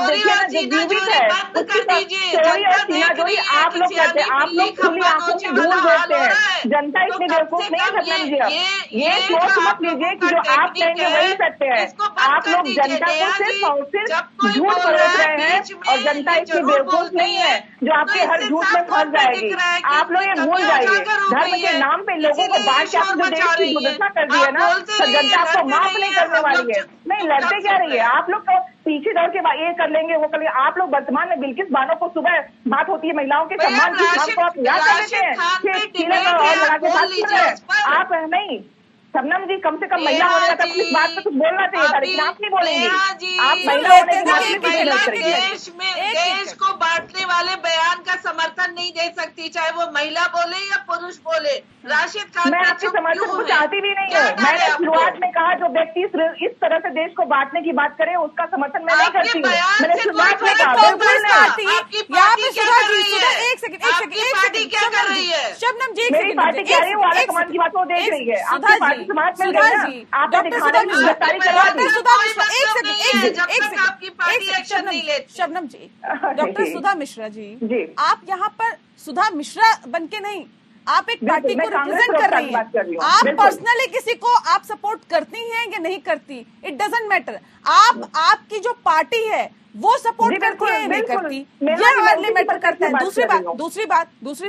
दीजिए, चोरी और सीना चोरी बंद कर दीजिए। जनता देख रही है आप लोग कहते हैं, आप लोग खुली आंखों से भूल देते हैं। जनता इतनी बेवकूफ नहीं है सपना जी। ये सोच मत लीजिए कि जो आप कहेंगे वही सत्य है। आप लोग जनता को सिर्फ और सिर्फ झूठ परोस रहे हैं और जनता इतनी बेवकूफ नहीं है जो आपके हर झूठ में फंस जाएगी। आप लोग ये भूल जाइए, धर्म के नाम पे लोगों को बांट के आपने जो देश की दुर्दशा कर दिया ना, तो जनता आपको माफ नहीं करने वाली है। नहीं लड़ते क्या रही है आप लोग, तो पीछे दौड़ के ये कर लेंगे वो कर लेंगे। आप लोग वर्तमान में बिल्किस बानो को सुबह बात होती है महिलाओं के सम्मान की, आपको आप याद कर लेते हैं और लगा के बात कर रहे हैं। आप नहीं शबनम जी, कम से कम महिला होने का इस बात पे कुछ बोलना चाहिए था, लेकिन आप नहीं बोलेंगे। आप महिला होने के देश को बांटने वाले बयान का समर्थन नहीं दे सकती, चाहे वो महिला बोले या पुरुष बोले। राशिद खान मैं आपके समर्थन को चाहती भी नहीं है। मैंने शुरुआत में कहा जो व्यक्ति इस तरह से देश को बांटने की बात करे उसका समर्थन मैं नहीं करती हूँ। मैंने शुरुआत में कहा शबनम जी मेरी पार्टी क्या रही है, वो आला कमान की बात वो देख रही है। आपकी पार्टी समाज में गई ना, आपने दिखाने की गिरफ्तारी करवा दी। शबनम जी, डॉक्टर सुधा मिश्रा जी, आप यहाँ पर सुधा मिश्रा बनके नहीं, आप एक पार्टी को रिप्रेजेंट कर रही हैं। आप पर्सनली किसी को आप सपोर्ट करती हैं या नहीं करती, इट डजंट मैटर। आपकी जो पार्टी है वो सपोर्ट करती है या नहीं करती, ये हमारे मैटर करता है। दूसरी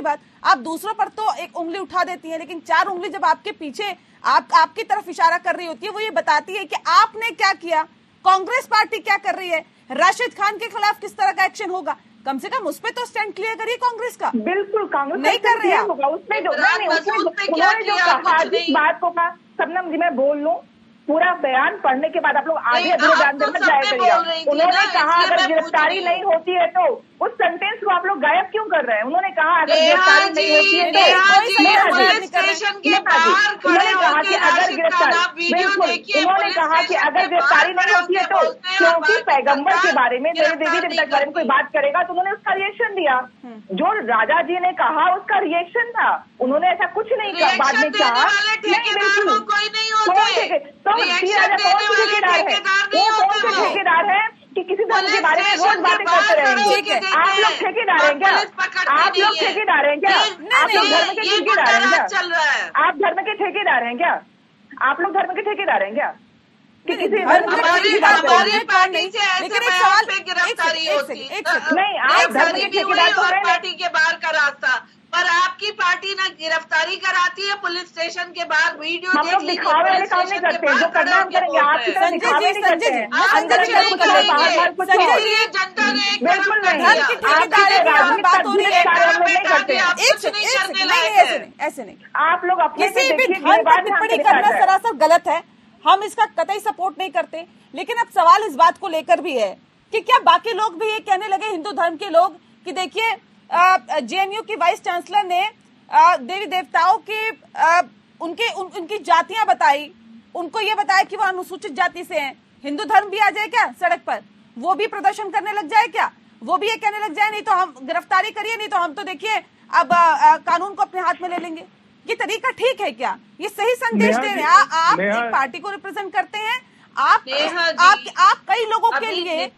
बात आप दूसरों पर तो एक उंगली उठा देती हैं, लेकिन 4 उंगली जब आपके पीछे आपकी तरफ इशारा कर रही होती है, वो ये बताती है कि आपने क्या किया, कांग्रेस पार्टी क्या कर रही है, राशिद खान के खिलाफ किस तरह का एक्शन होगा। कम से कम उस पे तो स्टैंड क्लियर करिए कांग्रेस का। बिल्कुल कांग्रेस नहीं कर रहे होगा उसमें जो उन्होंने जो कहा, जिस बात को कहा शबनम जी मैं बोल लूं, पूरा बयान पढ़ने के बाद आप लोग आगे अधूरे बयान मत जाया करिएगा। उन्होंने कहा अगर गिरफ्तारी नहीं होती है तो उस सेंटेंस को आप लोग गायब क्यों कर रहे हैं। उन्होंने कहा अगर गिरफ्तारी नहीं होती है तो उन्होंने कहा कि अगर गिरफ्तारी बिल्कुल उन्होंने कहा कि अगर गिरफ्तारी नहीं होती है तो क्योंकि पैगंबर के बारे में, मेरे देवी देवता के बारे में कोई बात करेगा तो उन्होंने उसका रिएक्शन दिया। जो राजा जी ने कहा उसका रिएक्शन था, उन्होंने ऐसा कुछ नहीं कहा बाद में कहा। ठेकेदार है कि किसी धर्म के बारे में रोज बातें करते रहेंगे। आप लोग ठेकेदार हैं क्या? आप लोग ठेकेदार हैं क्या? आप लोग धर्म के ठेकेदार हैं क्या? आप धर्म के ठेकेदार हैं क्या? आप लोग धर्म के ठेकेदार हैं क्या? कि किसी हमारी पार्टी से ऐसे बयान पे गिरफ्तारी होती नहीं, आप धर्म के ठेकेदार तो पार्टी के बाहर का रास्ता पर आपकी पार्टी ना गिरफ्तारी कराती है पुलिस स्टेशन के बाहर, वीडियो हम लोग दिखावे वाले काम नहीं करते, जो करना हम करेंगे। आपकी तरह दिखावे नहीं करते हैं। अंदर अंदर कुछ और बाहर कुछ और। जनता ने बिल्कुल नहीं। धर्म की ठेकेदारी की यहाँ पर बात हो रही है। हम लोग नहीं करते हैं। ऐसे नहीं। आप लोग अपने किसी भी धर्म पर टिप्पणी करना सरासर गलत है, हम इसका कतई सपोर्ट नहीं करते। लेकिन अब सवाल इस बात को लेकर भी है कि क्या बाकी लोग भी ये कहने लगे, हिंदू धर्म के लोग, कि देखिए जेएनयू की वाइस चांसलर ने देवी देवताओं की उनकी जातियां बताई, उनको ये बताया कि वो अनुसूचित जाति से हैं। हिंदू धर्म भी आ जाए क्या सड़क पर? वो भी प्रदर्शन करने लग जाए क्या? वो भी ये कहने लग जाए नहीं तो हम गिरफ्तारी करिए, नहीं तो हम तो देखिए अब कानून को अपने हाथ में ले लेंगे। ये तरीका ठीक है क्या? ये सही संदेश दे रहे हैं? आप एक पार्टी को रिप्रेजेंट करते हैं, आप कई लोगों के लिए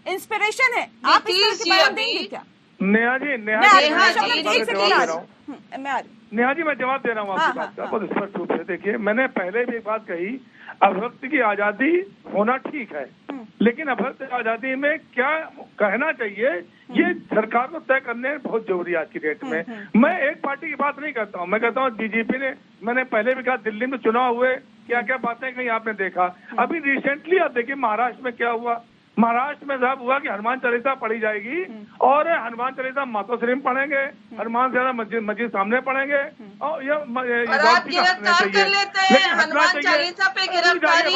इंस्पिरेशन है, आप इस तरह के बयान देंगे क्या? नेहा जी मैं जवाब दे रहा हूँ आपकी बात का बहुत स्पष्ट रूप से। देखिए, मैंने पहले भी एक बात कही, अभिव्यक्ति की आजादी होना ठीक है, लेकिन अभिव्यक्ति आजादी में क्या कहना चाहिए ये सरकार को तय करने बहुत जरूरी है आज की डेट में। मैं एक पार्टी की बात नहीं करता हूँ, मैं कहता हूँ बीजेपी ने, मैंने पहले भी कहा दिल्ली में चुनाव हुए, क्या क्या बातें कहीं आपने देखा। अभी रिसेंटली आप देखिए महाराष्ट्र में क्या हुआ। महाराष्ट्र में साहब हुआ कि हनुमान चालीसा पढ़ी जाएगी और हनुमान चालीसा मातोश्री में पढ़ेंगे, हनुमान चालीसा मस्जिद सामने पढ़ेंगे और ये आप गिरफ्तार कर लेते हैं हनुमान चालीसा पे गिरफ्तारी,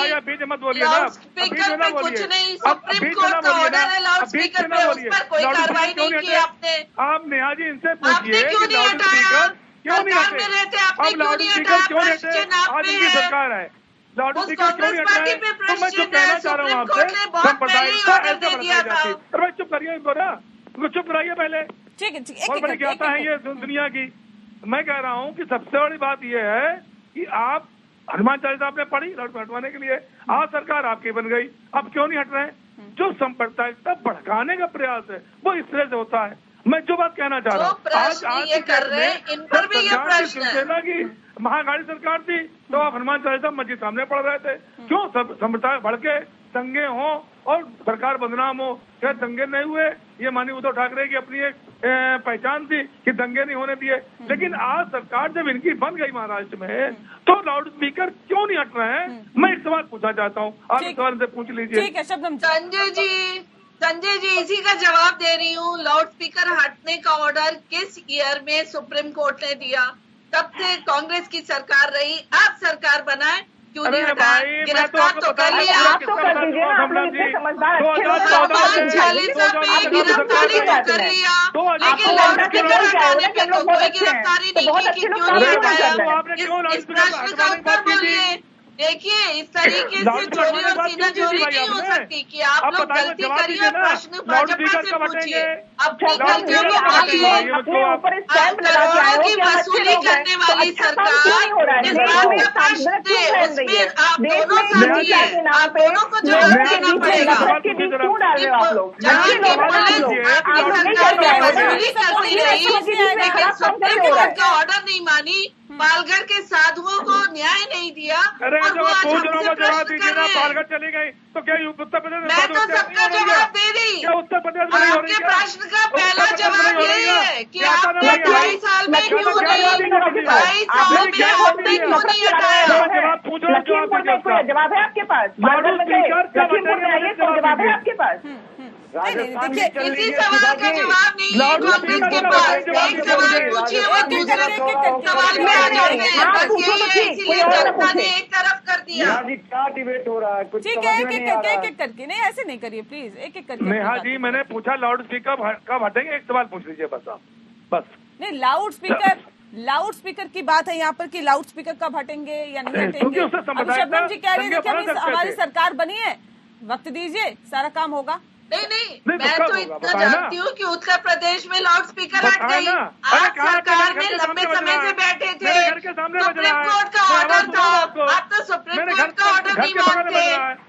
लाउड स्पीकर पे कुछ नहीं, सुप्रीम कोर्ट का ऑर्डर है लाउड स्पीकर पे, उस पर कोई कार्रवाई नहीं की आपने। आप नेहा जी इनसे पूछिए क्यों नहीं हटाया? सरकार में रहते आपने क्यों नहीं हटाया? आज इनकी सरकार है, लाउड स्पीकर क्यों नहीं हटाए? तो मैं जो कहना चाह रहा हूँ आपसे, सांप्रदायिकता ऐसे बढ़ाई जाती है। अरे चुप करिए इनको ना, चुप कराइए पहले। ठीक है, बहुत बड़ी ज्ञाता है ये दुनिया की। मैं कह रहा हूँ कि सबसे बड़ी बात ये है कि आप हनुमान चालीसा आपने पढ़ी लाउड हटवाने के लिए, आज सरकार आपकी बन गई, अब क्यों नहीं हट रहे हैं? जो सांप्रदायिकता भड़काने का प्रयास है वो इस तरह से होता है। मैं जो बात कहना चाह रहा हूँ, आज ये कर रहे हैं, इन पर भी ये प्रश्न है कि महागाड़ी सरकार थी तो आप हनुमान चालीसा मस्जिद सामने पढ़ रहे थे, क्यों संप्रदाय भड़के, दंगे हों और सरकार बदनाम हो? क्या दंगे नहीं हुए? ये माननीय उद्धव ठाकरे की अपनी एक पहचान थी कि दंगे नहीं होने दिए, लेकिन आज सरकार जब इनकी बन गई महाराष्ट्र में तो लाउड स्पीकर क्यों नहीं हट रहे हैं? मैं एक सवाल पूछना चाहता हूँ, आप इस सवाल से पूछ लीजिए। ठीक है शबनम। संजय जी इसी का जवाब दे रही हूँ। लाउड स्पीकर हटने का ऑर्डर किस ईयर में सुप्रीम कोर्ट ने दिया? तब से कांग्रेस की सरकार रही, आप सरकार बनाए, क्यों नहीं हटाया? गिरफ्तार तो कर लिया, आप तो कर दीजिए ना, आप लोग इतने समझदार अच्छे लोग, हनुमान चालीसा पे गिरफ्तारी तो कर लिया, लेकिन लाउड स्पीकर हटाने पे तो कोई गिरफ्तारी नहीं की, क्यों नहीं हटाया? इस प्रश्न का उत्तर बोलिए। देखिए, इस तरीके से चोरी और सीनाजोरी नहीं हो सकती कि आप लोग गलती करिए और प्रश्न भाजपा से पूछिए, अपनी गलतियों को बोलिए। करोड़ों की वसूली करने वाली सरकार इस बात का प्रश्न दे, उसमें आप दोनों साथी हैं, आप दोनों को जवाब देना पड़ेगा। जहाँ की पुलिस सरकार वसूली करती रही, लेकिन सुप्रीम कोर्ट का ऑर्डर नहीं मानी, पालघर के साधुओं को न्याय नहीं दिया, अरे जो जवाब दीजिए ना, पालघर चली गई तो क्या उत्तर प्रदेश? मैं तो सबका जवाब दे रही। उत्तर प्रदेश में आपके प्रश्न का पहला जवाब यही है कि आपने 2.5 साल में क्यों नहीं, 2.5 साल में आपने क्यों नहीं हटाया? जवाब है आपके पास? जवाब है आपके पास? किसी सवाल का जवाब नहीं है कांग्रेस के पास। एक सवाल पूछिए और दूसरे सवाल में आ जाते हैं, बस यही है, इसीलिए जनता ने एक तरफ कर दिया। क्या डिबेट हो रहा है? कुछ ठीक है, एक करके नहीं, ऐसे नहीं करिए प्लीज, एक करके। नेहा जी मैंने पूछा लाउड स्पीकर कब हटेंगे, एक सवाल पूछ लीजिए बस आप, बस। नहीं, लाउड स्पीकर की बात है यहाँ पर कि लाउड स्पीकर कब हटेंगे या नहीं हटेंगे। शबनम जी कह रही है कि हमारी सरकार बनी है, वक्त दीजिए, सारा काम होगा। नहीं, मैं तो इतना जानती हूँ कि उत्तर प्रदेश में लाउड स्पीकर हट गई। आप सरकार में लंबे समय से बैठे थे, सुप्रीम कोर्ट का ऑर्डर था, आप तो सुप्रीम कोर्ट का ऑर्डर नहीं मानते,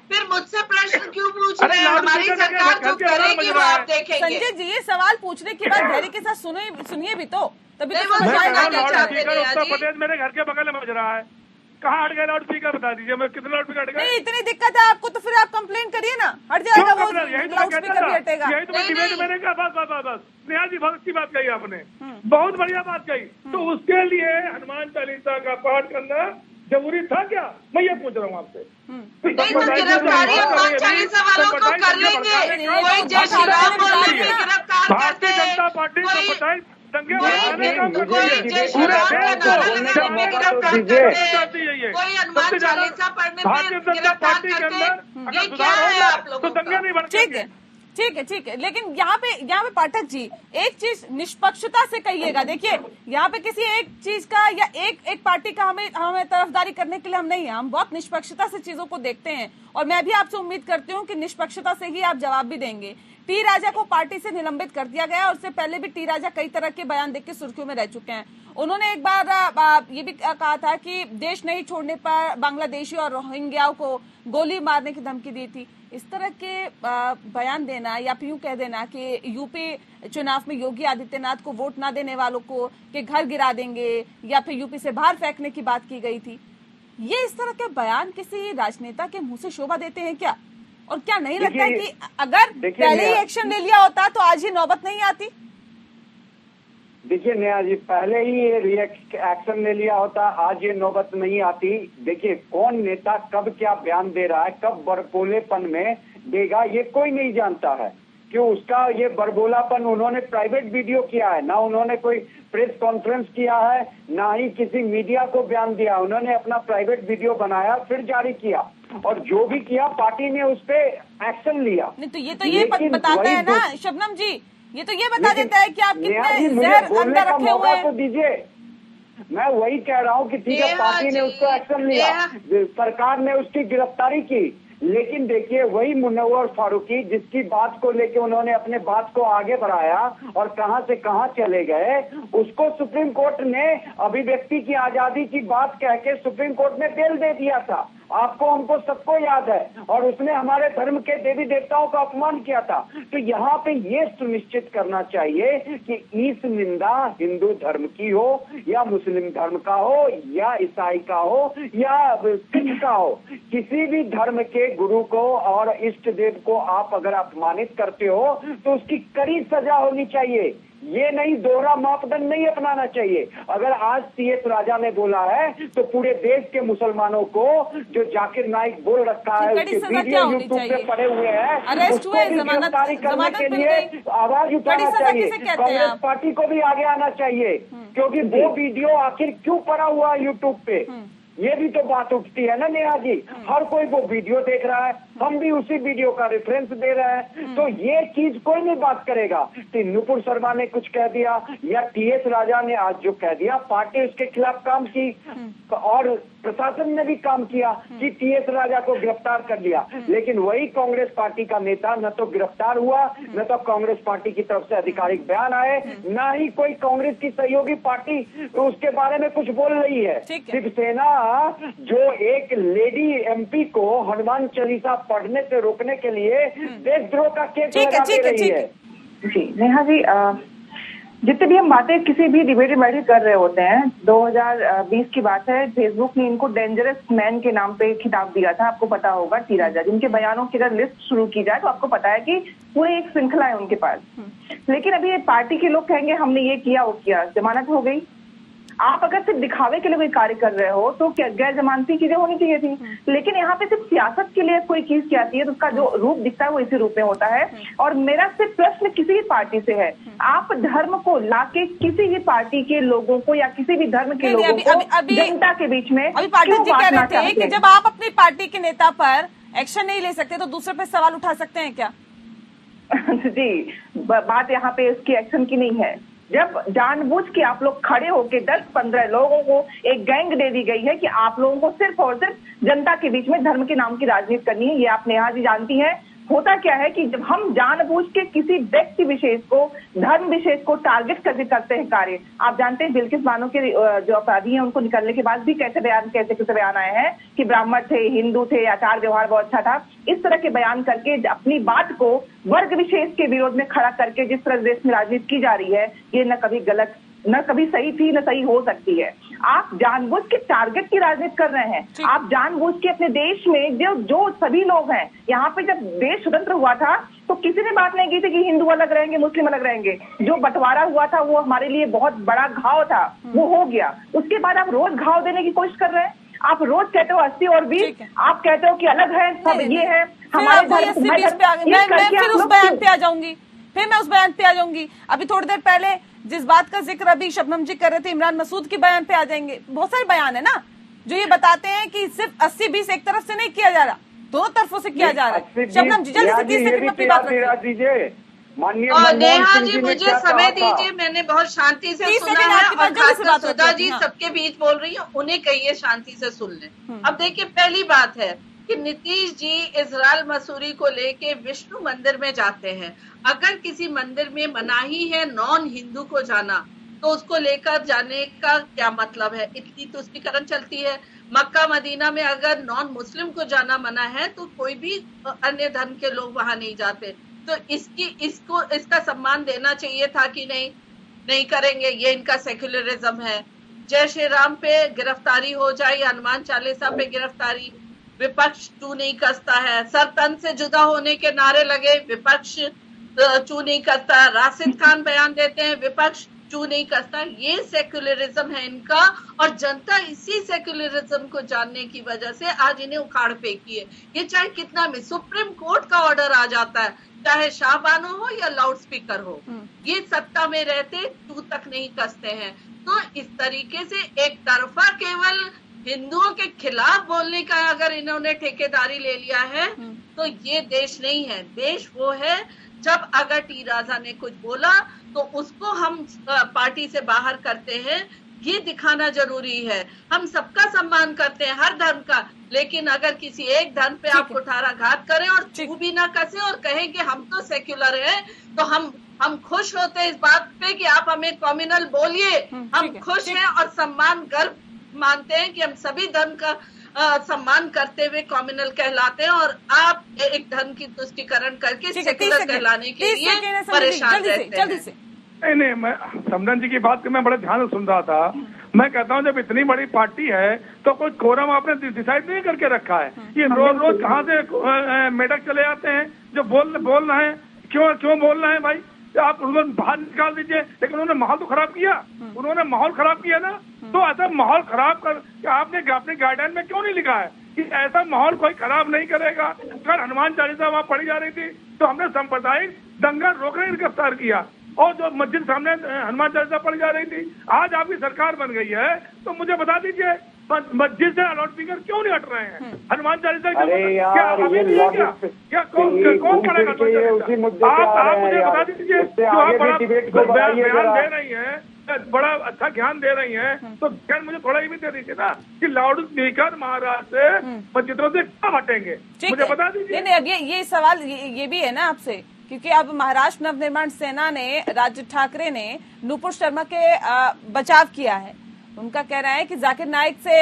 फिर मुझसे प्रश्न क्यों पूछ रहे हैं? हमारी सरकार जो करेगी वो आप देखेंगे। संजय जी, ये सवाल पूछने के बाद धैर्य के साथ सुनिए भी तो, तभी तो उत्तर प्रदेश मेरे घर के बगल में बज रहा है, कहाँ हट गया लाउड स्पीकर, बता दीजिए मैं कितना लाउड स्पीकर हट गया। नहीं, इतनी दिक्कत है आपको तो फिर आप कंप्लेन करिए ना, हट जाएगा वो, लाउड स्पीकर भी हटेगा। यही तो मैं डिबेट मैंने कहा, बस नेहा जी बहुत अच्छी बात कही आपने, बहुत बढ़िया बात कही। तो उसके लिए हनुमान चालीसा का पाठ करना जरूरी था क्या, मैं ये पूछ रहा हूँ आपसे। नहीं तो गिरफ्तारी हनुमान चालीसा वालों को कर लेंगे, कोई जय श्री राम बोल के गिरफ्तार करते, भारतीय जनता पार्टी को बताए दंगे कोई जय श्री राम के नारे लगा के गिरफ्तार करते, कोई हनुमान चालीसा पढ़ने पे गिरफ्तार करते, ये क्या है आप लोगों का? ठीक है, लेकिन यहाँ पे पाठक जी एक चीज निष्पक्षता से कहिएगा। देखिए यहाँ पे किसी एक चीज का या एक पार्टी का हमें तरफदारी करने के लिए हम नहीं है, हम बहुत निष्पक्षता से चीजों को देखते हैं और मैं भी आपसे उम्मीद करती हूँ कि निष्पक्षता से ही आप जवाब भी देंगे। टी राजा को पार्टी से निलंबित कर दिया गया और उससे पहले भी टी राजा कई तरह के बयान देख के सुर्खियों में रह चुके हैं। उन्होंने एक बार ये भी कहा था कि देश नहीं छोड़ने पर बांग्लादेशी और रोहिंग्याओं को गोली मारने की धमकी दी थी। इस तरह के बयान देना या फिर यूं कह देना कि यूपी चुनाव में योगी आदित्यनाथ को वोट ना देने वालों को के घर गिरा देंगे या फिर यूपी से बाहर फेंकने की बात की गई थी, ये इस तरह के बयान किसी राजनेता के मुंह से शोभा देते हैं क्या? और क्या नहीं लगता है कि अगर पहले ही एक्शन ले लिया होता तो आज ही नौबत नहीं आती? देखिए नेहा जी, पहले ही ये एक्शन ले लिया होता, आज ये नौबत नहीं आती। देखिए कौन नेता कब क्या बयान दे रहा है, कब बड़बोलेपन में देगा, ये कोई नहीं जानता है। क्यों उसका ये बड़बोलापन उन्होंने प्राइवेट वीडियो किया है, ना उन्होंने कोई प्रेस कॉन्फ्रेंस किया है, ना ही किसी मीडिया को बयान दिया। उन्होंने अपना प्राइवेट वीडियो बनाया फिर जारी किया और जो भी किया पार्टी ने उस पे एक्शन लिया। नहीं तो ये बताता है ना शबनम जी, ये तो ये बता देता है कि आप कितने जहर अंदर रखे हुए हैं। तो दीजिए, मैं वही कह रहा हूँ कि ठीक है पार्टी ने उसको एक्शन लिया, सरकार ने उसकी गिरफ्तारी की, लेकिन देखिए वही मुनव्वर फारूकी जिसकी बात को लेके उन्होंने अपने बात को आगे बढ़ाया और कहां से कहां चले गए, उसको सुप्रीम कोर्ट ने अभिव्यक्ति की आजादी की बात कह के सुप्रीम कोर्ट में बेल दे दिया था। आपको उनको सबको याद है, और उसने हमारे धर्म के देवी देवताओं का अपमान किया था। तो यहाँ पे ये सुनिश्चित करना चाहिए कि इस निंदा हिंदू धर्म की हो या मुस्लिम धर्म का हो या ईसाई का हो या सिख का हो, किसी भी धर्म के गुरु को और इष्ट देव को आप अगर अपमानित करते हो तो उसकी कड़ी सजा होनी चाहिए। ये नहीं, दोहरा मापदंड नहीं अपनाना चाहिए। अगर आज टीएस राजा ने बोला है तो पूरे देश के मुसलमानों को जो जाकिर नाइक बोल रखा है उसके वीडियो यूट्यूब पे पड़े हुए हैं, उसको भी गिरफ्तारी करने के लिए आवाज उठाना चाहिए। कांग्रेस पार्टी को भी आगे आना चाहिए, क्योंकि वो वीडियो आखिर क्यों पड़ा हुआ है यूट्यूब पे, ये भी तो बात उठती है ना नेहा जी। हर कोई वो वीडियो देख रहा है, हम भी उसी वीडियो का रेफरेंस दे रहे हैं, तो ये चीज कोई नहीं बात करेगा। तो नुपुर शर्मा ने कुछ कह दिया या टीएस राजा ने आज जो कह दिया, पार्टी उसके खिलाफ काम की और प्रशासन ने भी काम किया कि टीएस राजा को गिरफ्तार कर लिया, लेकिन वही कांग्रेस पार्टी का नेता न तो गिरफ्तार हुआ, न तो कांग्रेस पार्टी की तरफ से आधिकारिक बयान आए, न ही कोई कांग्रेस की सहयोगी पार्टी उसके बारे में कुछ बोल रही है। शिवसेना जो एक लेडी एमपी को हनुमान चालीसा पढ़ने से रोकने के लिए देशद्रोह का केस लगा दे रही है। जी नेहा जी, जितने भी हम बातें किसी भी डिबेट में कर रहे होते हैं, 2020 की बात है, फेसबुक ने इनको डेंजरस मैन के नाम पे खिताब दिया था, आपको पता होगा, टी राजा, जिनके बयानों की अगर लिस्ट शुरू की जाए तो आपको पता है कि पूरे एक श्रृंखला है उनके पास। लेकिन अभी पार्टी के लोग कहेंगे हमने ये किया वो किया, जमानत हो गई। आप अगर सिर्फ दिखावे के लिए कोई कार्य कर रहे हो तो क्या गैर जमानती चीजें होनी चाहिए थी, लेकिन यहाँ पे सिर्फ सियासत के लिए कोई चीज की आती है तो उसका जो रूप दिखता है वो इसी रूप में होता है। और मेरा सिर्फ प्रश्न किसी भी पार्टी से है, आप धर्म को लाके किसी भी पार्टी के लोगों को या किसी भी धर्म के लोगों को जनता के बीच में अभी पाटिल जी कह रहे थे कि जब आप अपनी पार्टी के नेता पर एक्शन नहीं ले सकते तो दूसरे पे सवाल उठा सकते हैं क्या? जी, बात यहाँ पे इसकी एक्शन की नहीं है। जब जानबूझ के आप लोग खड़े होके 10-15 लोगों को एक गैंग दे दी गई है कि आप लोगों को सिर्फ और सिर्फ जनता के बीच में धर्म के नाम की राजनीति करनी है, ये आप नेहा जी जानती हैं। होता क्या है कि जब हम जानबूझ के किसी व्यक्ति विशेष को, धर्म विशेष को टारगेट करके करते हैं कार्य, आप जानते हैं बिल्किस बानो के जो अपराधी हैं उनको निकलने के बाद भी कैसे बयान आए हैं कि ब्राह्मण थे, हिंदू थे, आचार व्यवहार बहुत अच्छा था। इस तरह के बयान करके अपनी बात को वर्ग विशेष के विरोध में खड़ा करके जिस तरह देश में राजनीति की जा रही है, ये न कभी गलत न कभी सही थी न सही हो सकती है। आप जानबूझ के टारगेट की राजनीति कर रहे हैं। आप जानबूझ के अपने देश में जो सभी लोग हैं, यहाँ पे जब देश स्वतंत्र हुआ था तो किसी ने बात नहीं की थी कि हिंदू अलग रहेंगे मुस्लिम अलग रहेंगे। जो बंटवारा हुआ था वो हमारे लिए बहुत बड़ा घाव था, वो हो गया। उसके बाद आप रोज घाव देने की कोशिश कर रहे हैं। आप रोज कहते हो 80 और 20, आप कहते हो कि अलग है सब, ये है हमारे मैं फिर उस बयान पे आ जाऊंगी। अभी थोड़ी देर पहले जिस बात का जिक्र अभी शबनम जी कर रहे थे, इमरान मसूद के बयान पे आ जाएंगे। बहुत सारे बयान है ना जो ये बताते हैं कि सिर्फ 80-20 एक तरफ से नहीं किया जा रहा, दोनों तरफों से किया जा रहा है। शबनम जी जल्दी से 30 सेकंड में अपनी बात रखिए। और नेहा जी मुझे समय दीजिए, मैंने बहुत शांति से सुना है और खासकर सुधा जी सबके बीच बोल रही है, उन्हें कहिए शांति से सुन लें। अब देखिए, पहली बात है कि नीतीश जी इजराइल मसूरी को लेके विष्णु मंदिर में जाते हैं। अगर किसी मंदिर में मनाही है नॉन हिंदू को जाना, तो उसको लेकर जाने का क्या मतलब है? इतनी तुष्टीकरण चलती है। मक्का मदीना में अगर नॉन मुस्लिम को जाना मना है तो कोई भी अन्य धर्म के लोग वहां नहीं जाते। तो इसका सम्मान देना चाहिए था कि नहीं करेंगे, ये इनका सेक्युलरिज्म है। जय श्री राम पे गिरफ्तारी हो जाए, हनुमान चालीसा पे गिरफ्तारी, विपक्ष चू नहीं कसता है। सर तन से जुदा होने के नारे लगे, विपक्ष चू नहीं कसता। राशिद खान बयान देते हैं, विपक्ष चू नहीं कसता। ये सेक्युलरिज्म है इनका, और जनता इसी सेक्युलरिज्म को जानने की वजह से आज इन्हें उखाड़ फेंकी है। ये चाहे कितना भी सुप्रीम कोर्ट का ऑर्डर आ जाता है, चाहे शाहबानो हो या लाउड स्पीकर हो, ये सत्ता में रहते चू तक नहीं कसते हैं। तो इस तरीके से एक तरफा केवल हिंदुओं के खिलाफ बोलने का अगर इन्होंने ठेकेदारी ले लिया है तो ये देश नहीं है। देश वो है जब अगर टी राजा ने कुछ बोला तो उसको हम पार्टी से बाहर करते हैं, ये दिखाना जरूरी है। हम सबका सम्मान करते हैं, हर धर्म का, लेकिन अगर किसी एक धर्म पे आप कुठाराघात करें और चू भी ना कसे और कहें कि हम तो सेक्युलर हैं, तो हम खुश होते हैं इस बात पे कि आप हमें कम्युनल बोलिए। हम खुश हैं और सम्मान गर्व मानते हैं कि हम सभी धर्म का सम्मान करते हुए कम्युनल कहलाते हैं, और आप एक धर्म की तुष्टीकरण करके सेक्युलर कहलाने के लिए परेशान रहते हैं। नहीं, मैं समदन जी की बात मैं बड़े ध्यान से सुन रहा था। मैं कहता हूँ जब इतनी बड़ी पार्टी है तो कोई कोरम आपने डिसाइड नहीं करके रखा है। ये रोज कहाँ से मेढक चले आते हैं जो बोलना है, क्यों बोलना है भाई? आप उनको बाहर निकाल दीजिए, लेकिन उन्होंने माहौल तो खराब किया। उन्होंने माहौल खराब किया ना, तो ऐसा माहौल खराब कर आपने अपने गाइडलाइन में क्यों नहीं लिखा है कि ऐसा माहौल कोई खराब नहीं करेगा? अगर हनुमान चालीसा वहाँ पढ़ी जा रही थी तो हमने सांप्रदायिक दंगा रोकने गिरफ्तार किया, और जो मस्जिद सामने हनुमान चालीसा पढ़ी जा रही थी, आज आपकी सरकार बन गई है तो मुझे बता दीजिए मस्जिद से लाउड स्पीकर क्यों नहीं हट रहे हैं? हनुमान चालीसा कौन पढ़ेगा? आप मुझे बता दीजिए, जो आप बड़ा बयान दे रही है, बड़ा अच्छा ज्ञान दे रही हैं, तो ज्ञान मुझे थोड़ा ये भी दे दीजिए ना कि लाउड स्पीकर महाराष्ट्र से मस्जिदों से कब हटेंगे, मुझे बता दीजिए। नहीं, अब ये सवाल ये भी है ना आपसे, क्योंकि अब महाराष्ट्र नवनिर्माण सेना ने, राज ठाकरे ने नूपुर शर्मा के बचाव किया है। उनका कहना है कि जाकिर नाइक से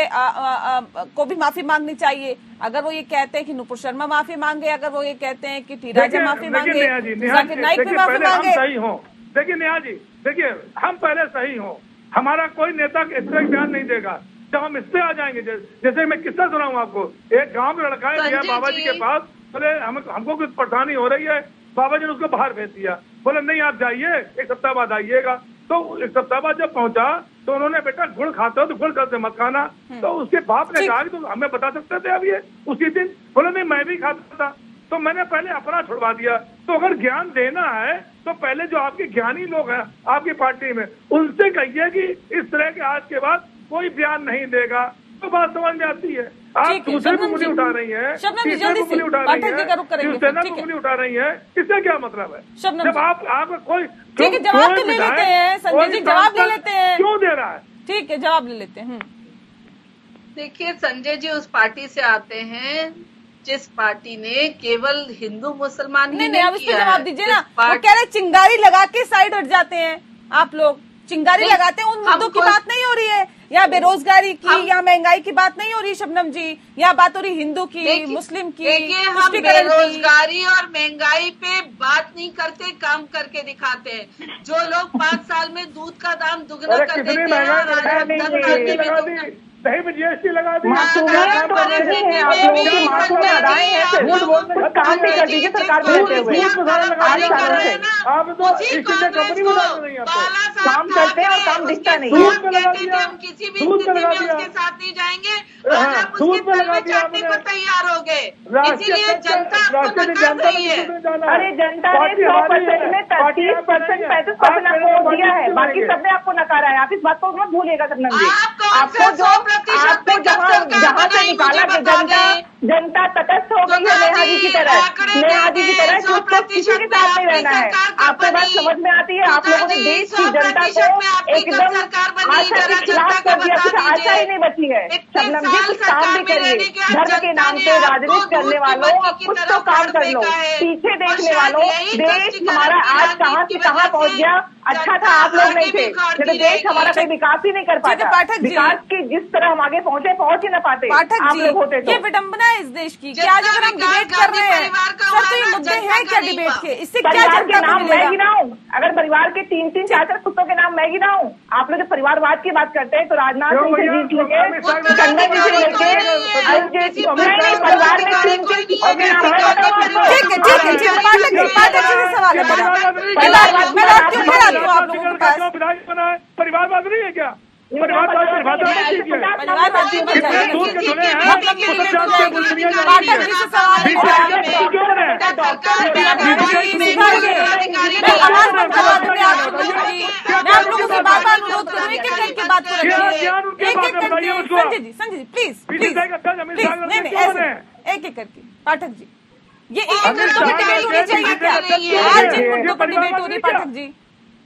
को भी माफी मांगनी चाहिए। अगर वो ये कहते हैं कि नूपुर शर्मा माफी मांगे, अगर वो ये कहते हैं कि टी राजा माफी मांगे, जाकिर नाइक भी माफी मांगे। सही हो, देखिए नेहा जी, देखिए हम पहले सही हो, हमारा कोई नेता इस तरह बयान नहीं देगा। जब हम इस पे आ जाएंगे, जैसे मैं किस्सा सुनाऊं आपको, एक गांव में लड़का गया बाबा जी के पास, बोले हमको कुछ परेशानी हो रही है, बाबा जी ने उसको बाहर भेज दिया। बोले नहीं आप जाइए, एक सप्ताह बाद आइएगा। तो एक सप्ताह बाद जब पहुंचा तो उन्होंने, बेटा गुड़ खाते हो तो गुड़ से मत खाना। तो उसके बाप ने कहा कि तो हमें बता सकते थे अब ये उसी दिन। बोले नहीं मैं भी खाता था, तो मैंने पहले अपना छुड़वा दिया। तो अगर ज्ञान देना है तो पहले जो आपके ज्ञानी लोग हैं आपकी पार्टी में, उनसे कहिए कि इस तरह के आज के बाद कोई बयान नहीं देगा, तो बात समझ में आती है। आप दूसरे को मुझे उठा रही है, तीसरे को मुझे उठा रही है, शिवसेना को मुझे उठा रही है, इससे क्या मतलब है? जब आप कोई जवाब तो ले लेते हैं, संजय जी जवाब ले लेते हैं, क्यों दे रहा है? ठीक है, जवाब ले लेते हैं। देखिए संजय जी उस पार्टी से आते हैं जिस पार्टी ने केवल हिंदू मुसलमान ही नहीं, अब इस पे जवाब दीजिए ना। वो कह रहे चिंगारी लगा के साइड हट जाते हैं आप लोग, चिंगारी लगाते हैं, उन मुद्दों की बात नहीं हो रही है। यहाँ बेरोजगारी की, यहाँ महंगाई की बात नहीं हो रही शबनम जी, यहाँ बात हो रही हिंदू की, मुस्लिम की। देखिए, हम बेरोजगारी और महंगाई पे बात नहीं करते, काम करके दिखाते हैं। जो लोग 5 साल में दूध का दाम दुगना कर देते हैं, दही में जीएसटी लगा दी, काम करते हैं और काम दिखता नहीं है। हम किसी भी स्थिति में उसके साथ नहीं जाएंगे और हम उसके तल में चढ़ने को तैयार हो गए, इसीलिए जनता आपको नकार रही है। अरे जनता ने 100% में 30%, 35% आपको वोट दिया है, बाकी सबने आपको नकारा है। आप इस बात को मत भूलिएगा सबनम जी। आपको जो आपको जहाँ से निकाला कि जनता तटस्थ हो गई है नेहा जी की तरह, किसी के साथ नहीं रहना है। आपको बात समझ में आती है? आप लोगों ने देश की जनता को एकदम आशा के खिलाफ कर दिया, कुछ आशा ही नहीं बची है। शबनम जी कुछ काम भी करिए, धर्म के नाम पे राजनीति करने वालों कुछ तो काम कर लो, पीछे देखने वालों। देश हमारा आज कहाँ से कहाँ पहुँच गया, अच्छा था आप लोग नहीं थे, नहीं तो देश हमारा कोई विकास ही नहीं कर पाता। विकास की जिस तरह हम आगे पहुंच ही न पाते आप लोग होते तो। ये विडंबना है इस देश की कि आज अगर हम डिबेट कर रहे हैं सर, तो ये मुद्दे हैं क्या डिबेट के? इससे क्या परिवार के नाम मैं मिलेगा? गिनाऊं? अगर परिवार के 3-3, 4-4 कुत्तों के नाम मैं गिनाऊं? आप लोग जो परिवारवाद की बात करते हैं तो राजनाथ सिंह से जीत लेके, गंगा जी से लेके, परिवार में 3-3 कुत्तों के नाम है। ठीक है, पाठक जी से सवाल है। मैं लौट क्यों फिर आती हूँ आप लोगों के पास? परिवारवाद नहीं है क्या? परिवारवाद पाठक जी से सवाल मैं आप लोगों से बार बार अनुरोध करूँ, एक एक करके बात को रखिए, एक एक करके। संजय जी प्लीज नहीं ऐसे एक एक करके। पाठक जी ये एक मुद्दों पर डिबेट होनी चाहिए क्या? आज जिन मुद्दों पर डिबेट हो रही पाठक जी,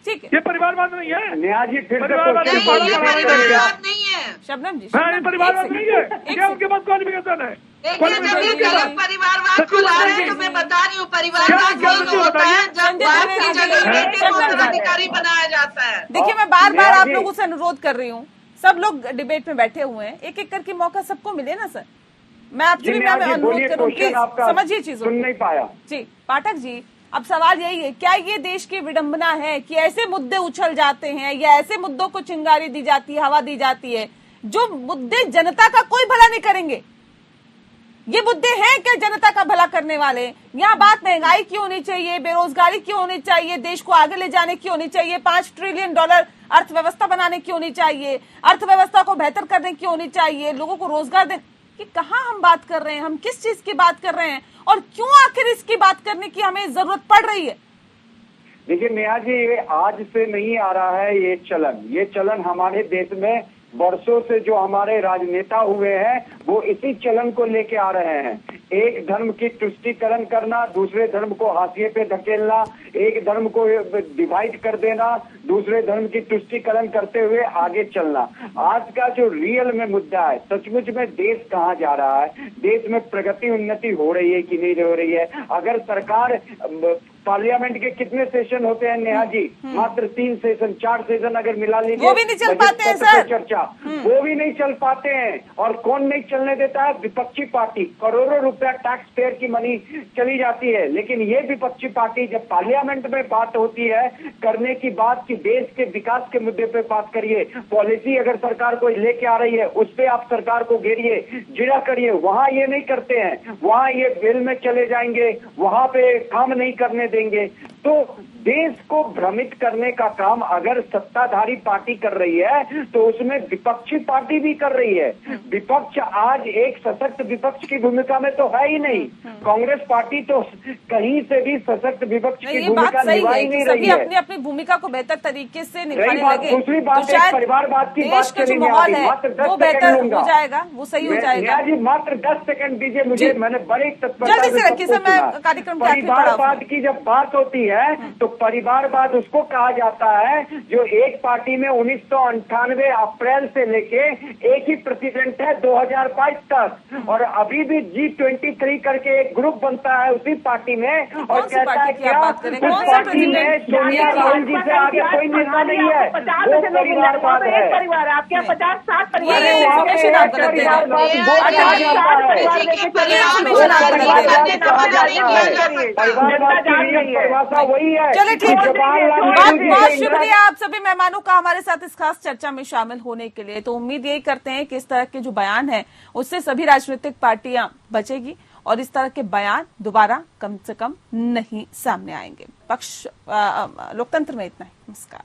ठीक है। ये परिवारवाद नहीं है नेहा जी, फिर परिवारवाद नहीं है शबनम जी, परिवारवाद नहीं है क्या? उनके पास क्वालिफिकेशन है? देखिए, गलत परिवारवाद को ला रहे हैं तो मैं बता रही हूँ, परिवारवाद नहीं होता है जब बात की जगह पे उत्तराधिकारी बनाया जाता है। देखिए मैं बार बार आप लोगों से अनुरोध कर रही हूँ, सब लोग डिबेट में बैठे हुए हैं, एक एक करके मौका सबको मिले ना सर। मैं आपसे भी अनुरोध करूँ, प्लीज समझिए चीजों। सुन नहीं पाया जी पाठक जी, अब सवाल यही है, क्या ये देश की विडंबना है कि ऐसे मुद्दे उछल जाते हैं या ऐसे मुद्दों को चिंगारी दी जाती है, हवा दी जाती है जो मुद्दे जनता का कोई भला नहीं करेंगे? ये मुद्दे हैं क्या जनता का भला करने वाले? यहाँ बात महंगाई की होनी चाहिए, बेरोजगारी की होनी चाहिए, देश को आगे ले जाने की होनी चाहिए, $5 ट्रिलियन अर्थव्यवस्था बनाने की होनी चाहिए, अर्थव्यवस्था को बेहतर करने की होनी चाहिए, लोगों को रोजगार दे कि कहाँ हम बात कर रहे हैं, हम किस चीज की बात कर रहे हैं और क्यों आखिर इसकी बात करने की हमें जरूरत पड़ रही है? देखिए नेहा जी, ये आज से नहीं आ रहा है ये चलन हमारे देश में वर्षों से जो हमारे राजनेता हुए हैं वो इसी चलन को लेके आ रहे हैं। एक धर्म की तुष्टीकरण करना, दूसरे धर्म को हाशिए पे धकेलना, एक धर्म को डिवाइड कर देना, दूसरे धर्म की तुष्टीकरण करते हुए आगे चलना। आज का जो रियल में मुद्दा है, सचमुच में देश कहाँ जा रहा है, देश में प्रगति उन्नति हो रही है कि नहीं हो रही है? अगर सरकार पार्लियामेंट के कितने सेशन होते हैं नेहा जी? मात्र 3 सेशन, 4 सेशन अगर मिला लीजिए, वो भी नहीं चल पाते हैं सर। चर्चा वो भी नहीं चल पाते हैं। और कौन नहीं चलने देता है? विपक्षी पार्टी। करोड़ों रुपया टैक्स पेयर की मनी चली जाती है, लेकिन ये विपक्षी पार्टी जब पार्लियामेंट में बात होती है करने की बात की देश के विकास के मुद्दे पे बात करिए, पॉलिसी अगर सरकार कोई लेके आ रही है उस पे आप सरकार को घेरिए, जिला करिए, वहां ये नहीं करते हैं, वहां ये बिल में चले जाएंगे, वहां पे काम नहीं करने देंगे। तो देश को भ्रमित करने का काम अगर सत्ताधारी पार्टी कर रही है तो उसमें विपक्षी पार्टी भी कर रही है। विपक्ष आज एक सशक्त विपक्ष की भूमिका में तो है ही नहीं। कांग्रेस पार्टी तो कहीं से भी सशक्त विपक्ष की भूमिका निभा ही नहीं रही है। अपनी अपनी भूमिका को बेहतर तरीके से निभाने लगे। दूसरी बात तो परिवारवाद की बात जो माहौल है वो बेहतर हो जाएगा, वो सही हो जाएगा। जी मात्र 10 सेकंड दीजिए मुझे, मैंने बड़ी तत्परता जल्दी से रखिए सर, मैं कार्यक्रम परिवारवाद की जब बात होती है है तो परिवारवाद उसको कहा जाता है जो एक पार्टी में 1998 अप्रैल से लेके एक ही प्रेसिडेंट है 2022 तक, और अभी भी G23 करके एक ग्रुप बनता है उसी पार्टी में और कहता है क्या उस पार्टी में सोनिया राहुल जी से आगे कोई नेता नहीं है, वो परिवारवाद है। परिवार आपके यहाँ 50-60 परिवार ये information आप गलत दे परिभाषा वही है। चलिए ठीक है, जवाहरलाल बहुत शुक्रिया आप सभी मेहमानों का हमारे साथ इस खास चर्चा में शामिल होने के लिए। तो उम्मीद यही करते हैं कि इस तरह के जो बयान है उससे सभी राजनीतिक पार्टियां बचेगी और इस तरह के बयान दोबारा कम से कम नहीं सामने आएंगे। लोकतंत्र में इतना ही। नमस्कार।